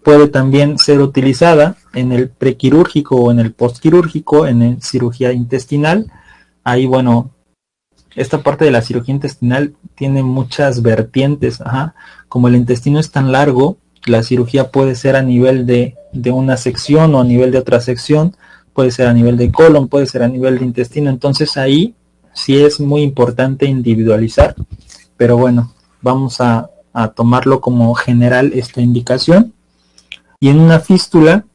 Puede también ser utilizada en el prequirúrgico o en el postquirúrgico, en cirugía intestinal. Ahí, bueno, esta parte de la cirugía intestinal tiene muchas vertientes. Como el intestino es tan largo, la cirugía puede ser a nivel de una sección o a nivel de otra sección, puede ser a nivel de colon, puede ser a nivel de intestino. Entonces ahí sí es muy importante individualizar, pero bueno, vamos a tomarlo como general esta indicación. Y en una fístula,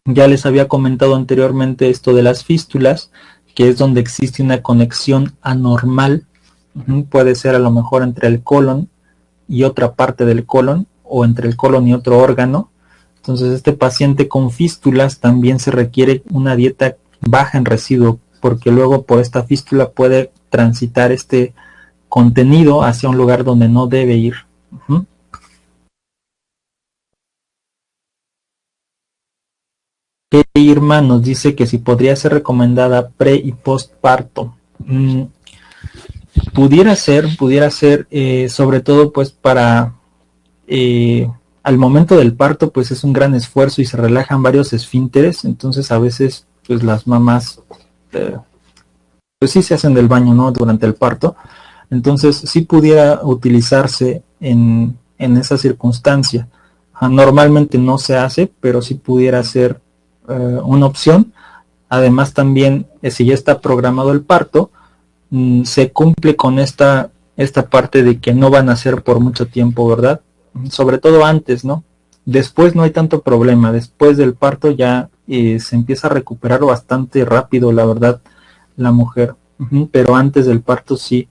ya les había comentado anteriormente esto de las fístulas, que es donde existe una conexión anormal. Puede ser a lo mejor entre el colon y otra parte del colon, o entre el colon y otro órgano. Entonces este paciente con fístulas también se requiere una dieta baja en residuo, porque luego por esta fístula puede transitar este contenido hacia un lugar donde no debe ir. Irma nos dice que si podría ser recomendada pre y postparto. Pudiera ser, sobre todo pues para al momento del parto pues es un gran esfuerzo y se relajan varios esfínteres, entonces a veces pues las mamás pues sí se hacen del baño, ¿no? Durante el parto, entonces sí pudiera utilizarse en esa circunstancia. Normalmente no se hace, pero sí pudiera ser una opción. Además también, si ya está programado el parto, se cumple con esta parte de que no van a ser por mucho tiempo, ¿verdad? Sobre todo antes, ¿no? Después no hay tanto problema, después del parto ya se empieza a recuperar bastante rápido, la verdad, la mujer. Pero antes del parto sí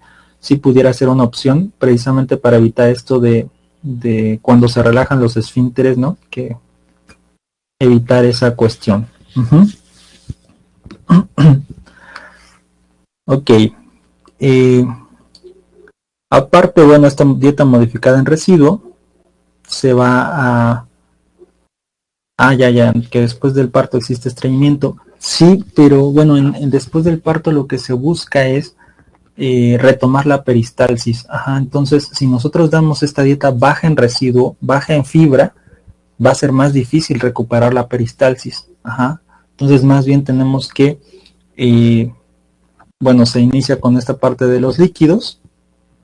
pudiera ser una opción, precisamente para evitar esto de cuando se relajan los esfínteres, ¿no? Que evitar esa cuestión. Ok. Aparte, bueno, esta dieta modificada en residuo se va a... ya, que después del parto existe estreñimiento. Sí, pero bueno, después del parto lo que se busca es retomar la peristalsis. Entonces, si nosotros damos esta dieta baja en residuo, baja en fibra, va a ser más difícil recuperar la peristalsis. Entonces, más bien tenemos que, bueno, se inicia con esta parte de los líquidos,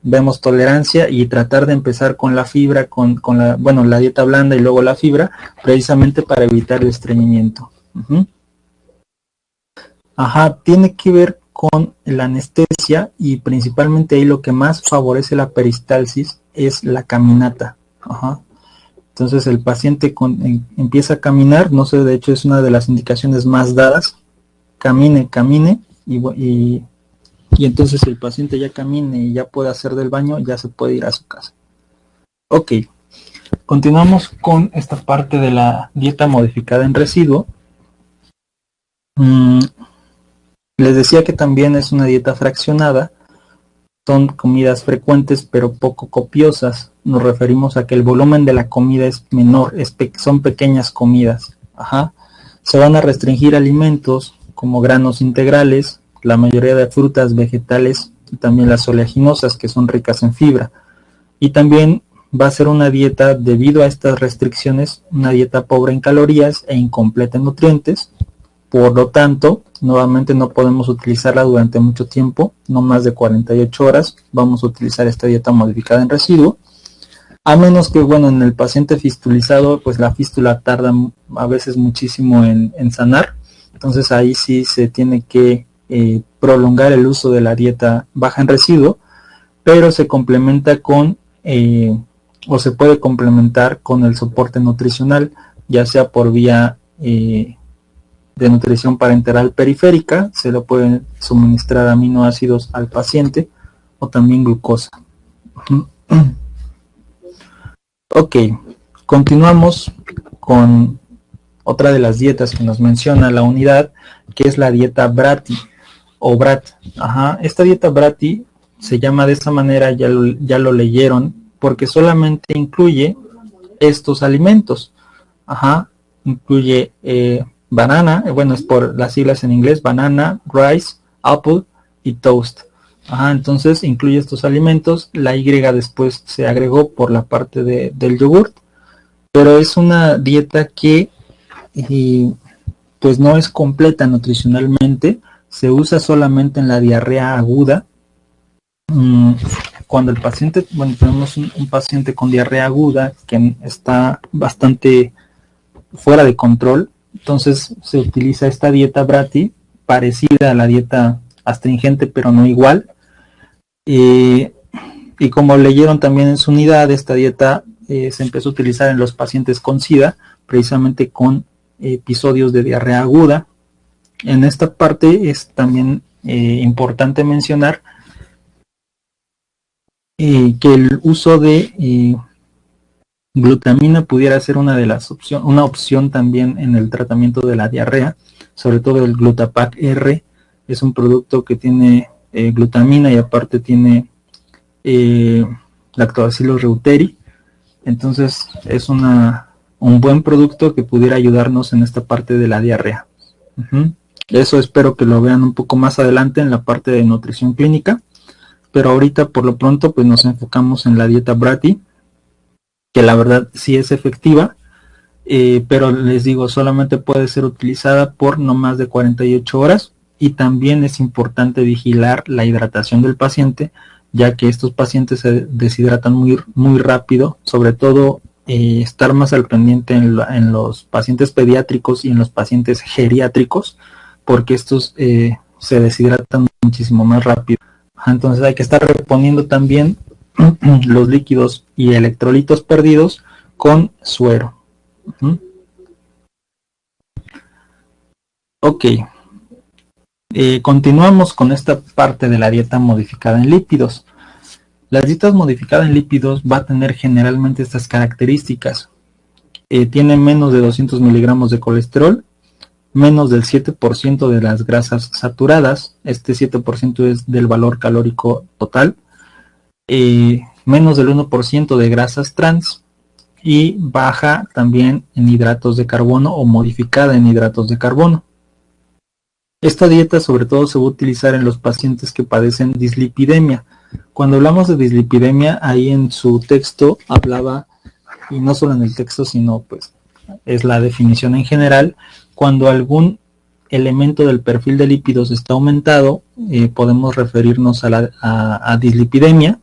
vemos tolerancia y tratar de empezar con la fibra, con la dieta blanda y luego la fibra, precisamente para evitar el estreñimiento. Tiene que ver con la anestesia y principalmente ahí lo que más favorece la peristalsis es la caminata. Entonces el paciente empieza a caminar, no sé, de hecho es una de las indicaciones más dadas, camine y entonces el paciente ya camine y ya puede hacer del baño, ya se puede ir a su casa. Ok, continuamos con esta parte de la dieta modificada en residuo. Les decía que también es una dieta fraccionada, son comidas frecuentes pero poco copiosas. Nos referimos a que el volumen de la comida es menor, son pequeñas comidas. Se van a restringir alimentos como granos integrales, la mayoría de frutas, vegetales y también las oleaginosas que son ricas en fibra. Y también va a ser una dieta, debido a estas restricciones, una dieta pobre en calorías e incompleta en nutrientes. Por lo tanto, nuevamente no podemos utilizarla durante mucho tiempo, no más de 48 horas. Vamos a utilizar esta dieta modificada en residuo. A menos que, bueno, en el paciente fistulizado, pues la fístula tarda a veces muchísimo en sanar. Entonces ahí sí se tiene que prolongar el uso de la dieta baja en residuo, pero se complementa con o se puede complementar con el soporte nutricional, ya sea por vía de nutrición parenteral periférica, se le pueden suministrar aminoácidos al paciente o también glucosa. Ok, continuamos con otra de las dietas que nos menciona la unidad, que es la dieta Bratti o BRAT. Esta dieta Bratti se llama de esta manera, ya lo leyeron, porque solamente incluye estos alimentos. Incluye banana, bueno, es por las siglas en inglés, banana, rice, apple y toast. Entonces incluye estos alimentos. La Y después se agregó por la parte del yogurt, pero es una dieta que pues no es completa nutricionalmente. Se usa solamente en la diarrea aguda. Cuando el paciente, bueno, tenemos un paciente con diarrea aguda que está bastante fuera de control, entonces se utiliza esta dieta Bratti, parecida a la dieta astringente, pero no igual. Y como leyeron también en su unidad, esta dieta se empezó a utilizar en los pacientes con SIDA, precisamente con episodios de diarrea aguda. En esta parte es también importante mencionar que el uso de glutamina pudiera ser una opción también en el tratamiento de la diarrea, sobre todo el Glutapac R. Es un producto que tiene glutamina y aparte tiene Lactobacillus reuteri. Entonces es un buen producto que pudiera ayudarnos en esta parte de la diarrea. Eso espero que lo vean un poco más adelante en la parte de nutrición clínica, pero ahorita por lo pronto pues nos enfocamos en la dieta Bratti, que la verdad sí es efectiva, pero les digo, solamente puede ser utilizada por no más de 48 horas, y también es importante vigilar la hidratación del paciente, ya que estos pacientes se deshidratan muy rápido, sobre todo estar más al pendiente en los pacientes pediátricos y en los pacientes geriátricos, porque estos se deshidratan muchísimo más rápido. Entonces hay que estar reponiendo también los líquidos y electrolitos perdidos con suero. Ok, continuamos con esta parte de la dieta modificada en lípidos. Las dietas modificadas en lípidos va a tener generalmente estas características. Tiene menos de 200 miligramos de colesterol, menos del 7% de las grasas saturadas, este 7% es del valor calórico total, menos del 1% de grasas trans, y baja también en hidratos de carbono o modificada en hidratos de carbono. Esta dieta sobre todo se va a utilizar en los pacientes que padecen dislipidemia. Cuando hablamos de dislipidemia, ahí en su texto hablaba, y no solo en el texto, sino pues es la definición en general, cuando algún elemento del perfil de lípidos está aumentado, podemos referirnos a dislipidemia,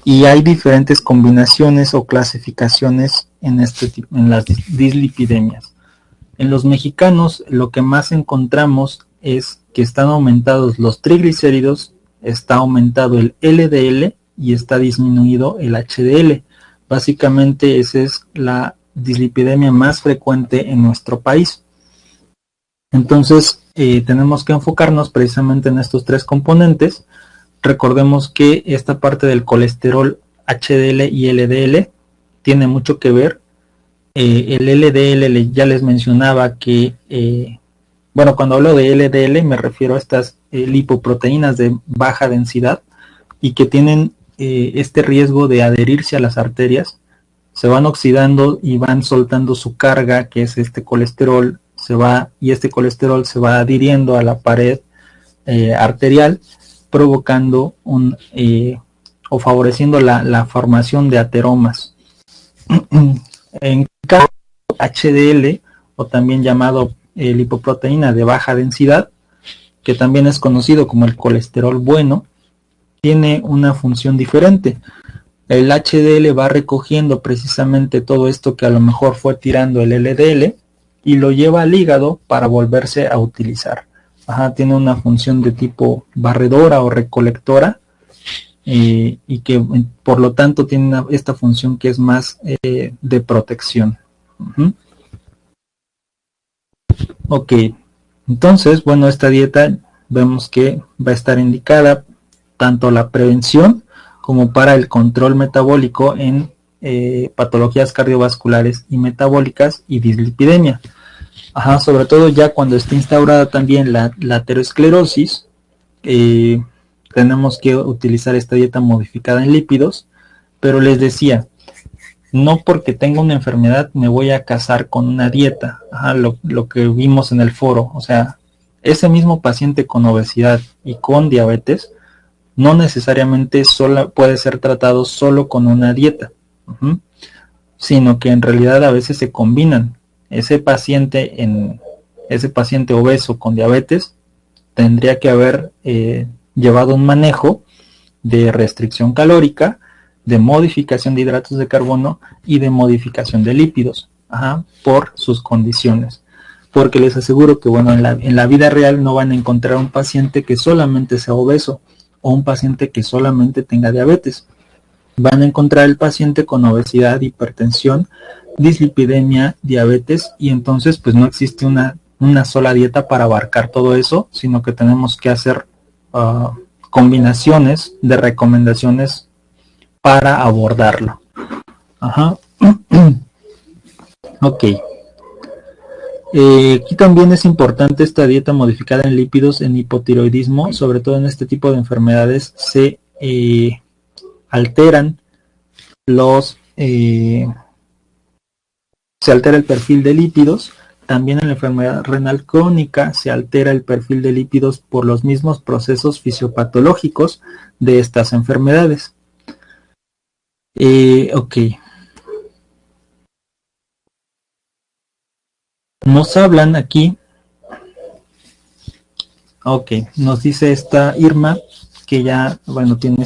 y hay diferentes combinaciones o clasificaciones en las dislipidemias. En los mexicanos lo que más encontramos es que están aumentados los triglicéridos, está aumentado el LDL y está disminuido el HDL. Básicamente esa es la dislipidemia más frecuente en nuestro país. Entonces tenemos que enfocarnos precisamente en estos tres componentes. Recordemos que esta parte del colesterol HDL y LDL tiene mucho que ver. El LDL ya les mencionaba que, bueno, cuando hablo de LDL me refiero a estas lipoproteínas de baja densidad y que tienen este riesgo de adherirse a las arterias, se van oxidando y van soltando su carga, que es este colesterol, y este colesterol se va adhiriendo a la pared arterial, provocando o favoreciendo la formación de ateromas. En caso HDL, o también llamado lipoproteína de baja densidad, que también es conocido como el colesterol bueno, tiene una función diferente. El HDL va recogiendo precisamente todo esto que a lo mejor fue tirando el LDL y lo lleva al hígado para volverse a utilizar. Tiene una función de tipo barredora o recolectora, y que por lo tanto tiene esta función que es más de protección. Ok, entonces, bueno, esta dieta vemos que va a estar indicada tanto la prevención como para el control metabólico en patologías cardiovasculares y metabólicas y dislipidemia. Sobre todo ya cuando esté instaurada también la aterosclerosis, tenemos que utilizar esta dieta modificada en lípidos, pero les decía, no porque tenga una enfermedad me voy a casar con una dieta, lo que vimos en el foro, o sea, ese mismo paciente con obesidad y con diabetes no necesariamente puede ser tratado solo con una dieta, sino que en realidad a veces se combinan. Ese paciente obeso con diabetes tendría que haber llevado un manejo de restricción calórica, de modificación de hidratos de carbono y de modificación de lípidos, por sus condiciones. Porque les aseguro que, bueno, en la vida real no van a encontrar un paciente que solamente sea obeso o un paciente que solamente tenga diabetes. Van a encontrar el paciente con obesidad, hipertensión, dislipidemia, diabetes, y entonces pues no existe una sola dieta para abarcar todo eso, sino que tenemos que hacer combinaciones de recomendaciones para abordarlo. Ok. Aquí también es importante esta dieta modificada en lípidos en hipotiroidismo, sobre todo en este tipo de enfermedades se alteran se altera el perfil de lípidos. También en la enfermedad renal crónica se altera el perfil de lípidos por los mismos procesos fisiopatológicos de estas enfermedades. Ok, Nos hablan aquí, ok, nos dice esta Irma que ya, bueno, tiene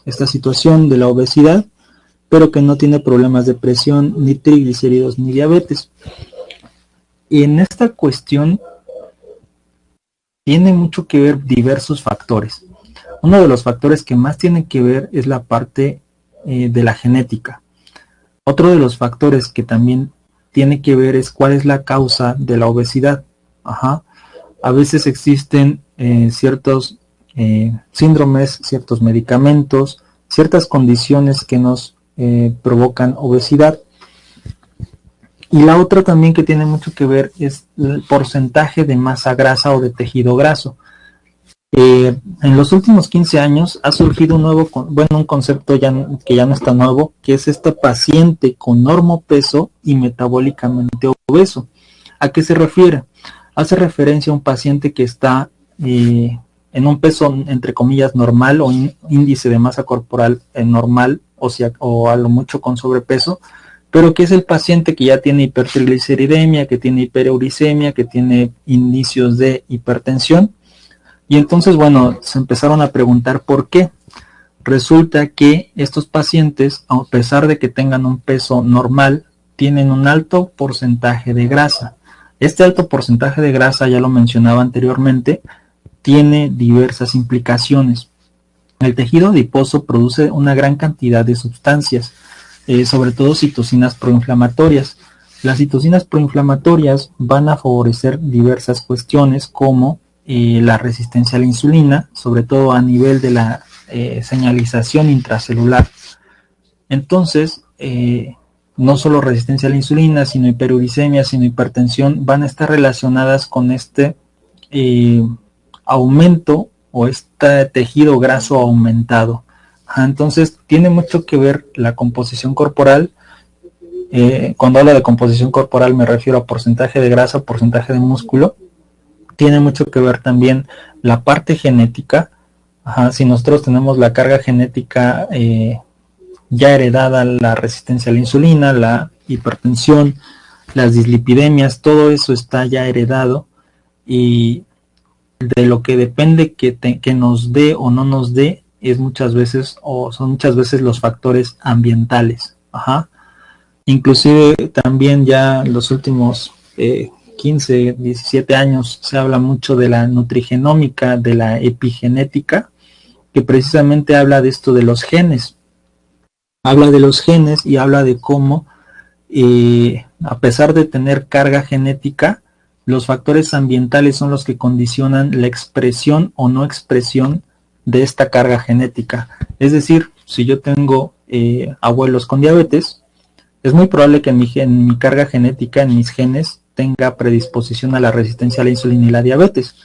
esta situación de la obesidad, pero que no tiene problemas de presión, ni triglicéridos, ni diabetes. Y en esta cuestión tiene mucho que ver diversos factores. Uno de los factores que más tiene que ver es la parte de la genética. Otro de los factores que también tiene que ver es cuál es la causa de la obesidad. Ajá. A veces existen ciertos síndromes, ciertos medicamentos, ciertas condiciones que nos provocan obesidad. Y la otra también que tiene mucho que ver es el porcentaje de masa grasa o de tejido graso. En los últimos 15 años ha surgido un concepto que ya no está nuevo, que es este paciente con normopeso y metabólicamente obeso. ¿A qué se refiere? Hace referencia a un paciente que está en un peso entre comillas normal o índice de masa corporal normal, o a lo mucho con sobrepeso, pero que es el paciente que ya tiene hipertrigliceridemia, que tiene hiperuricemia, que tiene indicios de hipertensión. Y entonces, bueno, se empezaron a preguntar por qué. Resulta que estos pacientes, a pesar de que tengan un peso normal, tienen un alto porcentaje de grasa. Este alto porcentaje de grasa, ya lo mencionaba anteriormente, tiene diversas implicaciones. El tejido adiposo produce una gran cantidad de sustancias, sobre todo citocinas proinflamatorias. Las citocinas proinflamatorias van a favorecer diversas cuestiones como la resistencia a la insulina, sobre todo a nivel de la señalización intracelular. Entonces, no solo resistencia a la insulina, sino hiperuricemia, sino hipertensión, van a estar relacionadas con este aumento o este tejido graso aumentado. Entonces, tiene mucho que ver la composición corporal. Cuando hablo de composición corporal me refiero a porcentaje de grasa, porcentaje de músculo. Tiene mucho que ver también la parte genética. Si nosotros tenemos la carga genética ya heredada, la resistencia a la insulina, la hipertensión, las dislipidemias, todo eso está ya heredado, y de lo que depende que nos dé o no nos dé es muchas veces, o son muchas veces, los factores ambientales. Inclusive también ya en los últimos 15, 17 años se habla mucho de la nutrigenómica, de la epigenética, que precisamente habla de esto de los genes. Habla de los genes y habla de cómo, a pesar de tener carga genética, los factores ambientales son los que condicionan la expresión o no expresión de esta carga genética. Es decir, si yo tengo abuelos con diabetes, es muy probable que en mi carga genética, en mis genes, tenga predisposición a la resistencia a la insulina y la diabetes,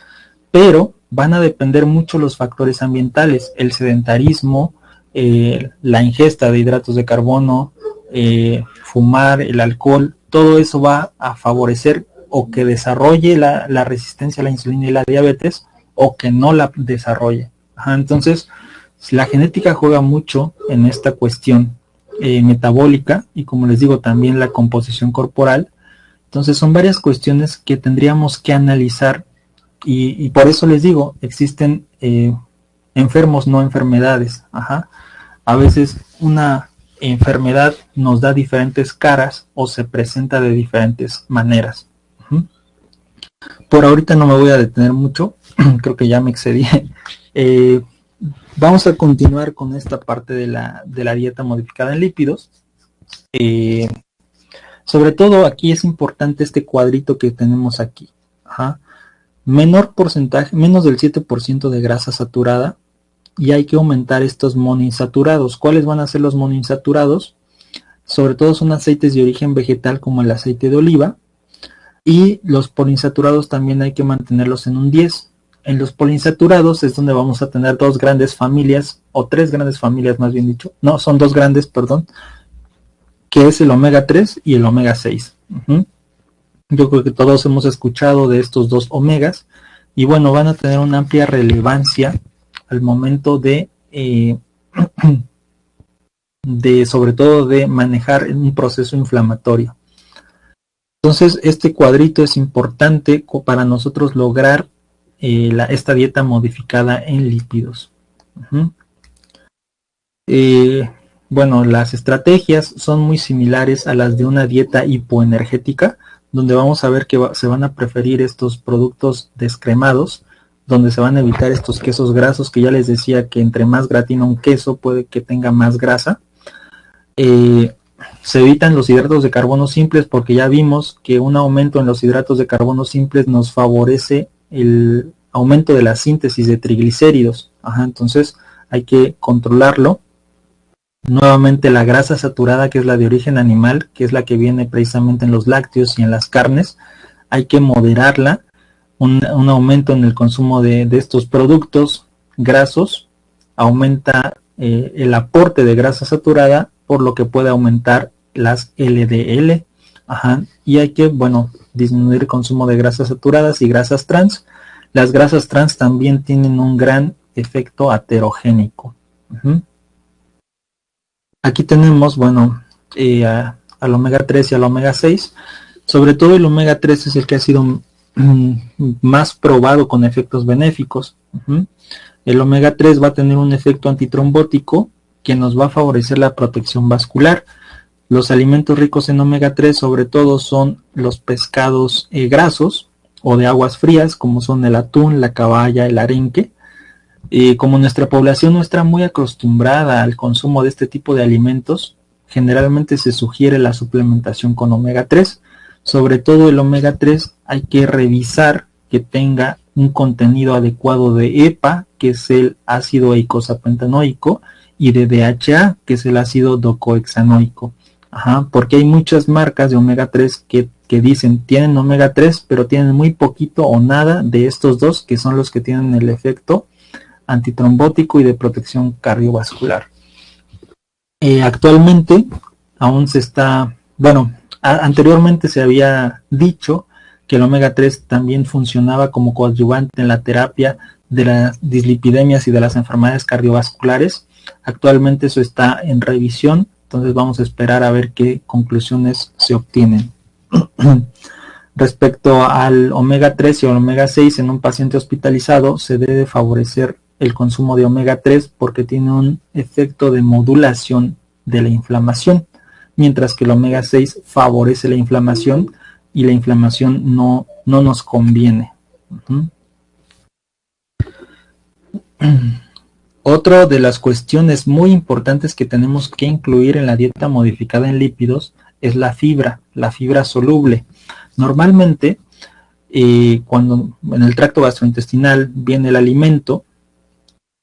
pero van a depender mucho los factores ambientales, el sedentarismo, la ingesta de hidratos de carbono, fumar, el alcohol, todo eso va a favorecer o que desarrolle la resistencia a la insulina y la diabetes, o que no la desarrolle. Entonces, la genética juega mucho en esta cuestión metabólica, y como les digo, también la composición corporal. Entonces son varias cuestiones que tendríamos que analizar, y por eso les digo, existen enfermos, no enfermedades. A veces una enfermedad nos da diferentes caras o se presenta de diferentes maneras. Por ahorita no me voy a detener mucho, creo que ya me excedí. Vamos a continuar con esta parte de la dieta modificada en lípidos. Sobre todo aquí es importante este cuadrito que tenemos aquí. Menor porcentaje, menos del 7% de grasa saturada, y hay que aumentar estos monoinsaturados. ¿Cuáles van a ser los monoinsaturados? Sobre todo son aceites de origen vegetal como el aceite de oliva, y los poliinsaturados también hay que mantenerlos en un 10. En los poliinsaturados es donde vamos a tener dos grandes familias, o tres grandes familias más bien dicho. No, son dos grandes, perdón, que es el omega 3 y el omega 6. Yo creo que todos hemos escuchado de estos dos omegas, y bueno, van a tener una amplia relevancia al momento de sobre todo de manejar un proceso inflamatorio. Entonces este cuadrito es importante para nosotros lograr esta dieta modificada en lípidos. Bueno, las estrategias son muy similares a las de una dieta hipoenergética, donde vamos a ver que se van a preferir estos productos descremados, donde se van a evitar estos quesos grasos, que ya les decía que entre más gratina un queso puede que tenga más grasa. Se evitan los hidratos de carbono simples porque ya vimos que un aumento en los hidratos de carbono simples nos favorece el aumento de la síntesis de triglicéridos. Entonces hay que controlarlo. Nuevamente la grasa saturada, que es la de origen animal, que es la que viene precisamente en los lácteos y en las carnes, hay que moderarla. Un aumento en el consumo de estos productos grasos aumenta el aporte de grasa saturada, por lo que puede aumentar las LDL. Y hay que, bueno, disminuir el consumo de grasas saturadas y grasas trans. Las grasas trans también tienen un gran efecto aterogénico. Aquí tenemos, bueno, al omega 3 y al omega 6. Sobre todo el omega 3 es el que ha sido más probado con efectos benéficos. El omega 3 va a tener un efecto antitrombótico que nos va a favorecer la protección vascular. Los alimentos ricos en omega 3 sobre todo son los pescados grasos o de aguas frías, como son el atún, la caballa, el arenque. Como nuestra población no está muy acostumbrada al consumo de este tipo de alimentos, generalmente se sugiere la suplementación con omega 3. Sobre todo el omega 3 hay que revisar que tenga un contenido adecuado de EPA, que es el ácido eicosapentanoico, y de DHA, que es el ácido docohexanoico. Porque hay muchas marcas de omega 3 que dicen tienen omega 3, pero tienen muy poquito o nada de estos dos, que son los que tienen el efecto antitrombótico y de protección cardiovascular. Actualmente aún se está, bueno, anteriormente se había dicho que el omega 3 también funcionaba como coadyuvante en la terapia de las dislipidemias y de las enfermedades cardiovasculares. Actualmente eso está en revisión, entonces vamos a esperar a ver qué conclusiones se obtienen. Respecto al omega 3 y al omega 6 en un paciente hospitalizado, se debe favorecer el consumo de omega 3 porque tiene un efecto de modulación de la inflamación, mientras que el omega 6 favorece la inflamación y la inflamación no nos conviene. Otra de las cuestiones muy importantes que tenemos que incluir en la dieta modificada en lípidos es la fibra soluble. Normalmente, cuando en el tracto gastrointestinal viene el alimento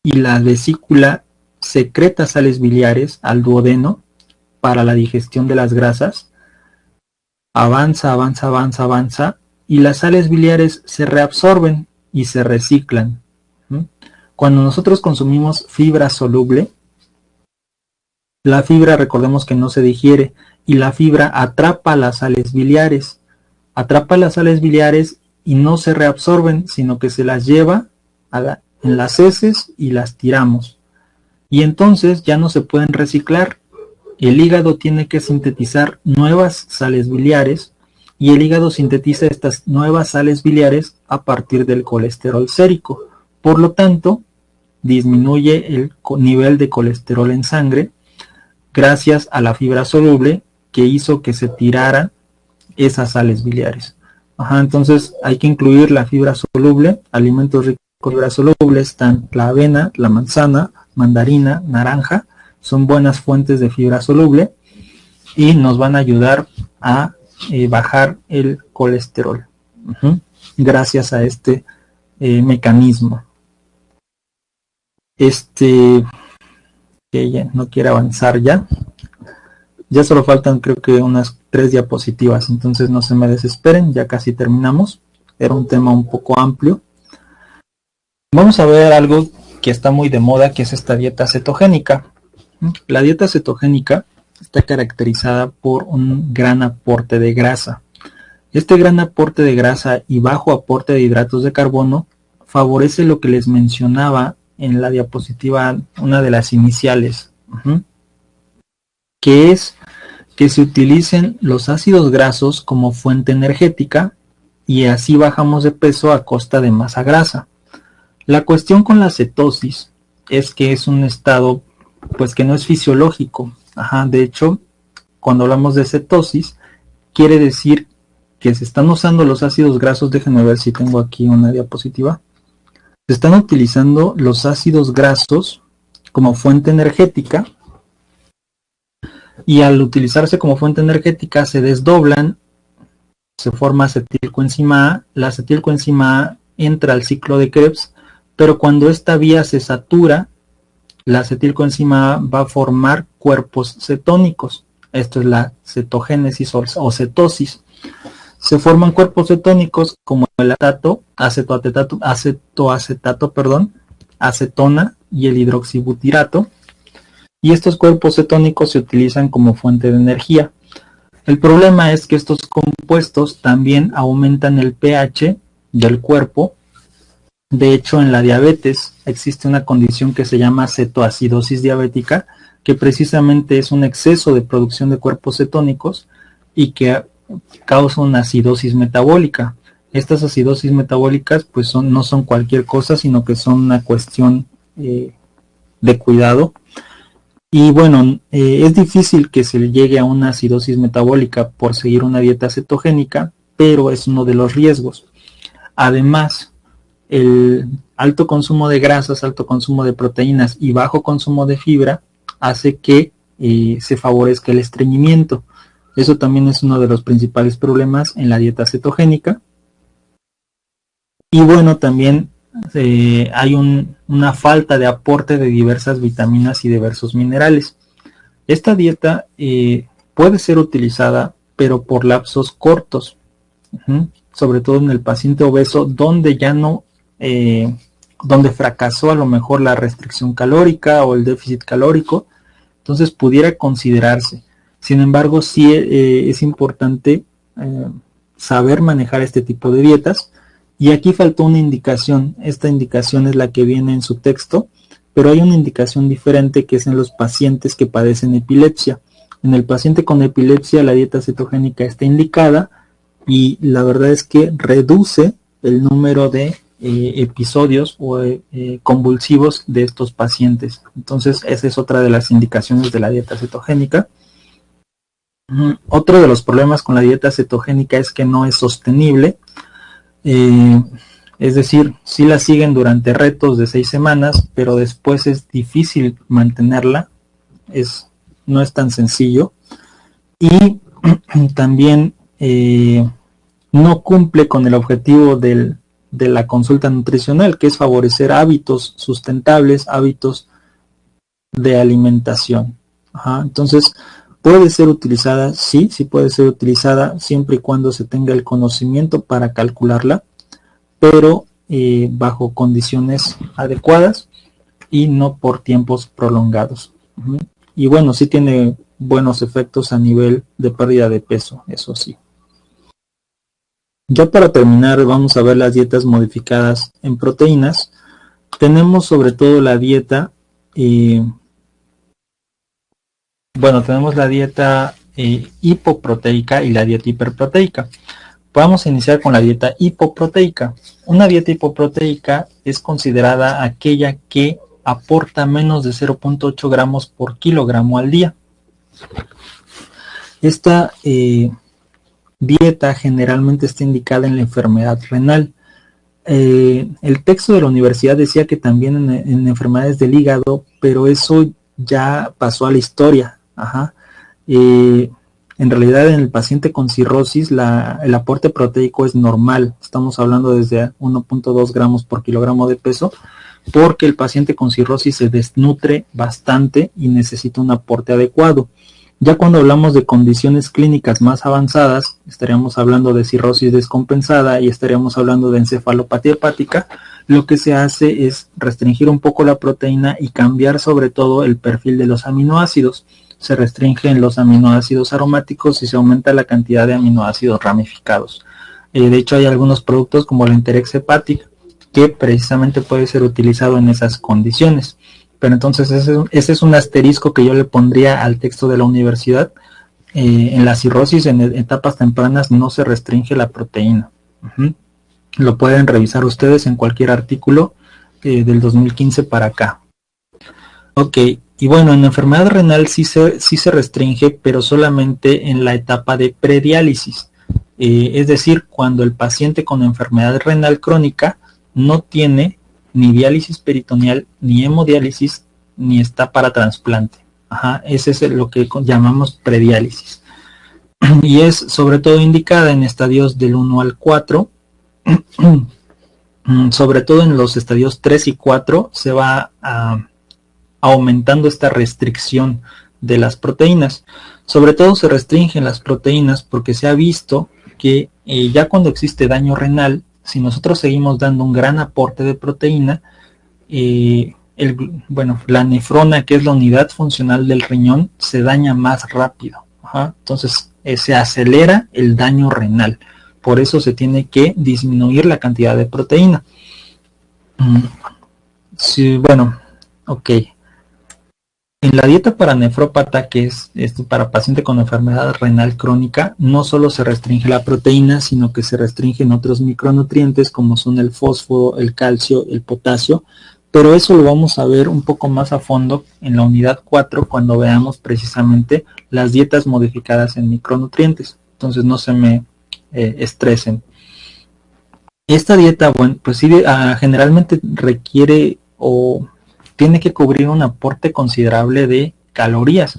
y la vesícula secreta sales biliares al duodeno para la digestión de las grasas, avanza y las sales biliares se reabsorben y se reciclan. Cuando nosotros consumimos fibra soluble, la fibra, recordemos que no se digiere, y la fibra atrapa las sales biliares. Y no se reabsorben, sino que se las lleva en las heces y las tiramos. Y entonces ya no se pueden reciclar. El hígado tiene que sintetizar nuevas sales biliares, y el hígado sintetiza estas nuevas sales biliares a partir del colesterol sérico. Por lo tanto, disminuye el nivel de colesterol en sangre gracias a la fibra soluble que hizo que se tiraran esas sales biliares. Entonces hay que incluir la fibra soluble. Alimentos ricos en fibra soluble están la avena, la manzana, mandarina, naranja. Son buenas fuentes de fibra soluble y nos van a ayudar a bajar el colesterol gracias a este mecanismo. Que ya no quiere avanzar ya solo faltan creo que unas 3 diapositivas, entonces no se me desesperen, ya casi terminamos. Era un tema un poco amplio. Vamos a ver algo que está muy de moda, que es esta dieta cetogénica. La dieta cetogénica está caracterizada por un gran aporte de grasa. Este gran aporte de grasa y bajo aporte de hidratos de carbono favorece lo que les mencionaba en la diapositiva, una de las iniciales, que es que se utilicen los ácidos grasos como fuente energética y así bajamos de peso a costa de masa grasa. La cuestión con la cetosis es que es un estado pues que no es fisiológico. De hecho, cuando hablamos de cetosis, quiere decir que se están usando los ácidos grasos. Déjenme ver si tengo aquí una diapositiva. Se están utilizando los ácidos grasos como fuente energética y al utilizarse como fuente energética se desdoblan, se forma acetilcoenzima A. La acetilcoenzima A entra al ciclo de Krebs, pero cuando esta vía se satura, la acetilcoenzima A va a formar cuerpos cetónicos. Esto es la cetogénesis o cetosis. Se forman cuerpos cetónicos como el acetoacetato, acetona y el hidroxibutirato. Y estos cuerpos cetónicos se utilizan como fuente de energía. El problema es que estos compuestos también aumentan el pH del cuerpo. De hecho, en la diabetes existe una condición que se llama cetoacidosis diabética, que precisamente es un exceso de producción de cuerpos cetónicos y que causa una acidosis metabólica. Estas acidosis metabólicas pues no son cualquier cosa, sino que son una cuestión de cuidado. Y bueno, es difícil que se llegue a una acidosis metabólica por seguir una dieta cetogénica, pero es uno de los riesgos. Además, el alto consumo de grasas, alto consumo de proteínas y bajo consumo de fibra hace que se favorezca el estreñimiento. Eso también es uno de los principales problemas en la dieta cetogénica. Y bueno, también hay una falta de aporte de diversas vitaminas y diversos minerales. Esta dieta puede ser utilizada, pero por lapsos cortos, sobre todo en el paciente obeso, donde ya no, donde fracasó a lo mejor la restricción calórica o el déficit calórico, entonces pudiera considerarse. Sin embargo, sí es importante saber manejar este tipo de dietas. Y aquí faltó una indicación. Esta indicación es la que viene en su texto, pero hay una indicación diferente que es en los pacientes que padecen epilepsia. En el paciente con epilepsia la dieta cetogénica está indicada y la verdad es que reduce el número de episodios o convulsivos de estos pacientes. Entonces esa es otra de las indicaciones de la dieta cetogénica. Otro de los problemas con la dieta cetogénica es que no es sostenible. Es decir, sí la siguen durante retos de 6 semanas, pero después es difícil mantenerla, no es tan sencillo, y también no cumple con el objetivo de la consulta nutricional, que es favorecer hábitos sustentables, hábitos de alimentación. Entonces, ¿puede ser utilizada? Sí puede ser utilizada siempre y cuando se tenga el conocimiento para calcularla, pero bajo condiciones adecuadas y no por tiempos prolongados. Y bueno, sí tiene buenos efectos a nivel de pérdida de peso, eso sí. Ya para terminar, vamos a ver las dietas modificadas en proteínas. Tenemos sobre todo la dieta tenemos la dieta hipoproteica y la dieta hiperproteica. Vamos a iniciar con la dieta hipoproteica. Una dieta hipoproteica es considerada aquella que aporta menos de 0.8 gramos por kilogramo al día. Esta dieta generalmente está indicada en la enfermedad renal. El texto de la universidad decía que también en enfermedades del hígado, pero eso ya pasó a la historia. En realidad en el paciente con cirrosis el aporte proteico es normal. Estamos hablando desde 1.2 gramos por kilogramo de peso, porque el paciente con cirrosis se desnutre bastante y necesita un aporte adecuado. Ya cuando hablamos de condiciones clínicas más avanzadas, estaríamos hablando de cirrosis descompensada y estaríamos hablando de encefalopatía hepática. Lo que se hace es restringir un poco la proteína y cambiar sobre todo el perfil de los aminoácidos. Se restringen los aminoácidos aromáticos y se aumenta la cantidad de aminoácidos ramificados. De hecho, hay algunos productos como el Enterex Hepatic que precisamente puede ser utilizado en esas condiciones. Pero entonces ese es un asterisco que yo le pondría al texto de la universidad, en la cirrosis en etapas tempranas no se restringe la proteína. Lo pueden revisar ustedes en cualquier artículo del 2015 para acá. Ok, y bueno, en enfermedad renal sí se restringe, pero solamente en la etapa de prediálisis. Es decir, cuando el paciente con enfermedad renal crónica no tiene ni diálisis peritoneal, ni hemodiálisis, ni está para trasplante. Ese es lo que llamamos prediálisis. Y es sobre todo indicada en estadios del 1 al 4. Sobre todo en los estadios 3 y 4 se va aumentando esta restricción de las proteínas. Sobre todo se restringen las proteínas porque se ha visto que ya cuando existe daño renal, si nosotros seguimos dando un gran aporte de proteína, la nefrona, que es la unidad funcional del riñón, se daña más rápido. Entonces se acelera el daño renal. Por eso se tiene que disminuir la cantidad de proteína. Sí, bueno, ok. En la dieta para nefrópata, que es para paciente con enfermedad renal crónica, no solo se restringe la proteína, sino que se restringen otros micronutrientes como son el fósforo, el calcio, el potasio, pero eso lo vamos a ver un poco más a fondo en la unidad 4 cuando veamos precisamente las dietas modificadas en micronutrientes. Entonces no se me estresen. Esta dieta, bueno, pues sí, generalmente requiere o tiene que cubrir un aporte considerable de calorías,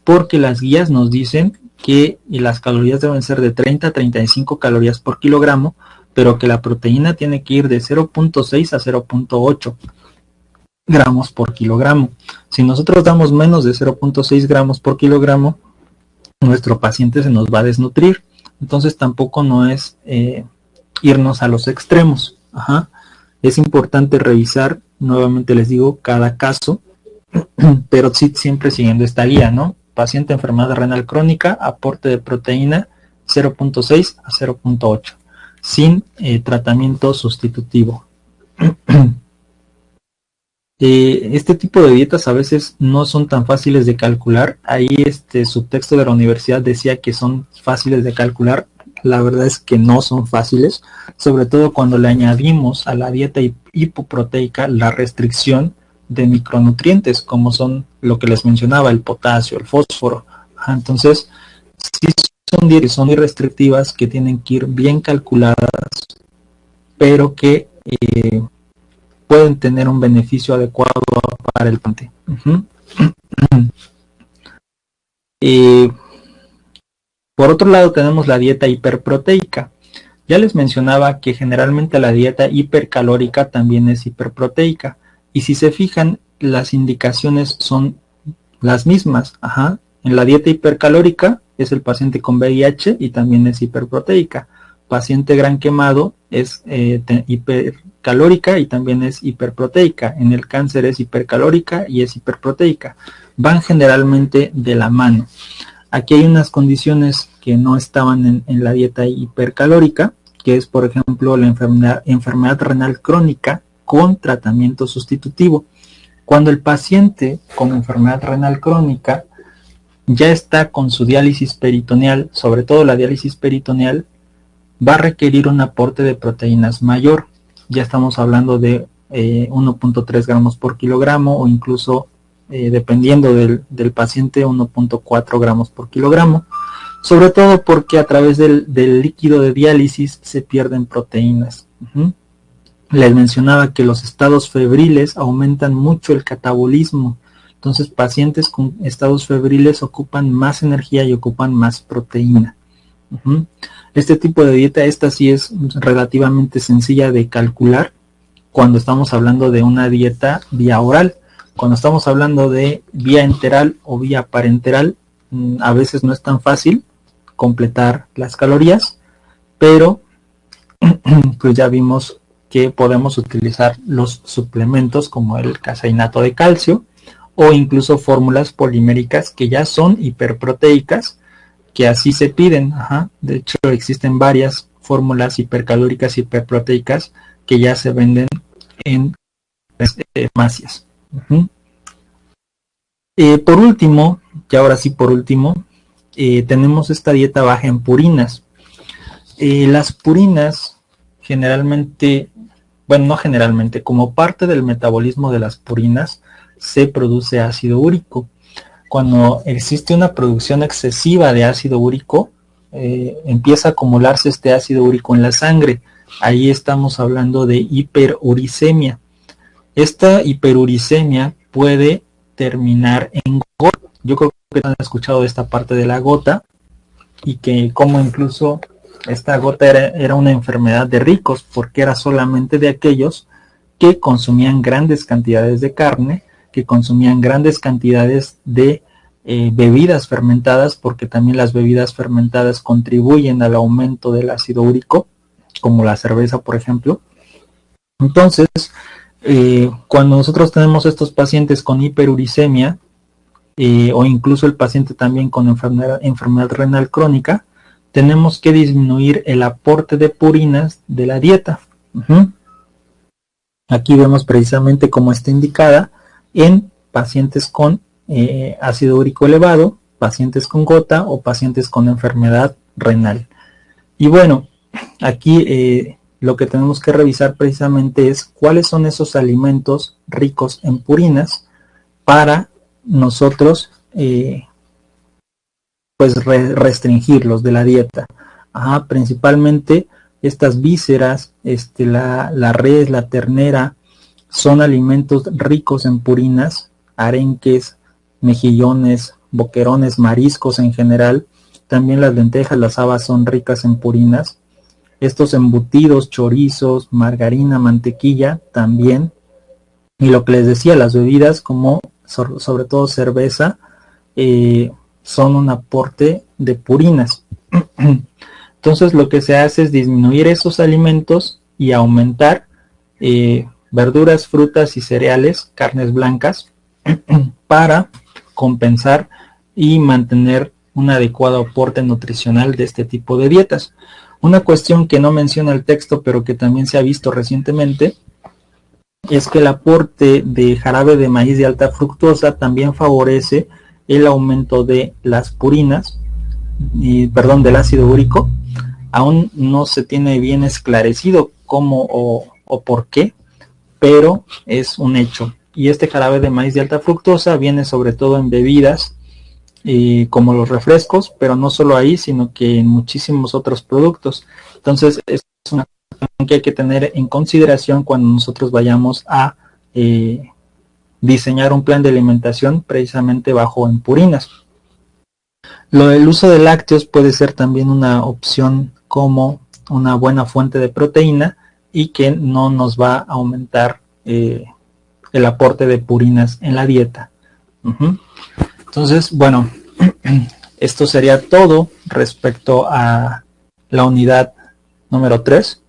porque las guías nos dicen que las calorías deben ser de 30 a 35 calorías por kilogramo, pero que la proteína tiene que ir de 0.6 a 0.8 gramos por kilogramo. Si nosotros damos menos de 0.6 gramos por kilogramo, nuestro paciente se nos va a desnutrir. Entonces tampoco no es irnos a los extremos. Es importante revisar, nuevamente les digo, cada caso, pero sí siempre siguiendo esta guía, ¿no? Paciente enfermedad renal crónica, aporte de proteína 0.6 a 0.8, sin tratamiento sustitutivo. Este tipo de dietas a veces no son tan fáciles de calcular. Ahí su texto de la universidad decía que son fáciles de calcular. La verdad es que no son fáciles, sobre todo cuando le añadimos a la dieta hipoproteica la restricción de micronutrientes, como son lo que les mencionaba, el potasio, el fósforo. Entonces, sí son dietas que son muy restrictivas, que tienen que ir bien calculadas, pero que pueden tener un beneficio adecuado para el paciente. Por otro lado tenemos la dieta hiperproteica. Ya les mencionaba que generalmente la dieta hipercalórica también es hiperproteica. Y si se fijan, las indicaciones son las mismas. En la dieta hipercalórica es el paciente con VIH y también es hiperproteica. Paciente gran quemado es hipercalórica y también es hiperproteica. En el cáncer es hipercalórica y es hiperproteica. Van generalmente de la mano. Aquí hay unas condiciones que no estaban en la dieta hipercalórica, que es, por ejemplo, la enfermedad renal crónica con tratamiento sustitutivo. Cuando el paciente con enfermedad renal crónica ya está con su diálisis peritoneal, sobre todo la diálisis peritoneal, va a requerir un aporte de proteínas mayor. Ya estamos hablando de 1.3 gramos por kilogramo o incluso dependiendo del paciente 1.4 gramos por kilogramo, sobre todo porque a través del líquido de diálisis se pierden proteínas. Les mencionaba que los estados febriles aumentan mucho el catabolismo, entonces pacientes con estados febriles ocupan más energía y ocupan más proteína. Este tipo de dieta, esta sí es relativamente sencilla de calcular cuando estamos hablando de una dieta vía oral. Cuando estamos hablando de vía enteral o vía parenteral, a veces no es tan fácil completar las calorías, pero pues ya vimos que podemos utilizar los suplementos como el caseinato de calcio o incluso fórmulas poliméricas que ya son hiperproteicas, que así se piden. De hecho existen varias fórmulas hipercalóricas y hiperproteicas que ya se venden en farmacias. Por último, y ahora sí por último, tenemos esta dieta baja en purinas. Las purinas generalmente, bueno, no generalmente, como parte del metabolismo de las purinas se produce ácido úrico. Cuando existe una producción excesiva de ácido úrico, empieza a acumularse este ácido úrico en la sangre. Ahí estamos hablando de hiperuricemia. Esta hiperuricemia puede terminar en gota. Yo creo que han escuchado esta parte de la gota y que como incluso esta gota era una enfermedad de ricos porque era solamente de aquellos que consumían grandes cantidades de carne, que consumían grandes cantidades de bebidas fermentadas, porque también las bebidas fermentadas contribuyen al aumento del ácido úrico, como la cerveza, por ejemplo. Entonces, cuando nosotros tenemos estos pacientes con hiperuricemia, o incluso el paciente también con enfermedad renal crónica, tenemos que disminuir el aporte de purinas de la dieta. Aquí vemos precisamente cómo está indicada en pacientes con ácido úrico elevado, pacientes con gota o pacientes con enfermedad renal. Y bueno, aquí lo que tenemos que revisar precisamente es cuáles son esos alimentos ricos en purinas para nosotros pues restringirlos de la dieta. Principalmente estas vísceras, la res, la ternera, son alimentos ricos en purinas, arenques, mejillones, boquerones, mariscos en general. También las lentejas, las habas son ricas en purinas. Estos embutidos, chorizos, margarina, mantequilla también. Y lo que les decía, las bebidas como sobre todo cerveza, son un aporte de purinas. Entonces lo que se hace es disminuir esos alimentos y aumentar verduras, frutas y cereales, carnes blancas, para compensar y mantener un adecuado aporte nutricional de este tipo de dietas. Una cuestión que no menciona el texto, pero que también se ha visto recientemente, es que el aporte de jarabe de maíz de alta fructosa también favorece el aumento de las purinas, del ácido úrico. Aún no se tiene bien esclarecido cómo o por qué, pero es un hecho. Y este jarabe de maíz de alta fructosa viene sobre todo en bebidas como los refrescos, pero no solo ahí, sino que en muchísimos otros productos. Entonces es una cuestión que hay que tener en consideración cuando nosotros vayamos a diseñar un plan de alimentación precisamente bajo en purinas. El uso de lácteos puede ser también una opción como una buena fuente de proteína y que no nos va a aumentar el aporte de purinas en la dieta. Entonces, bueno, esto sería todo respecto a la unidad número 3.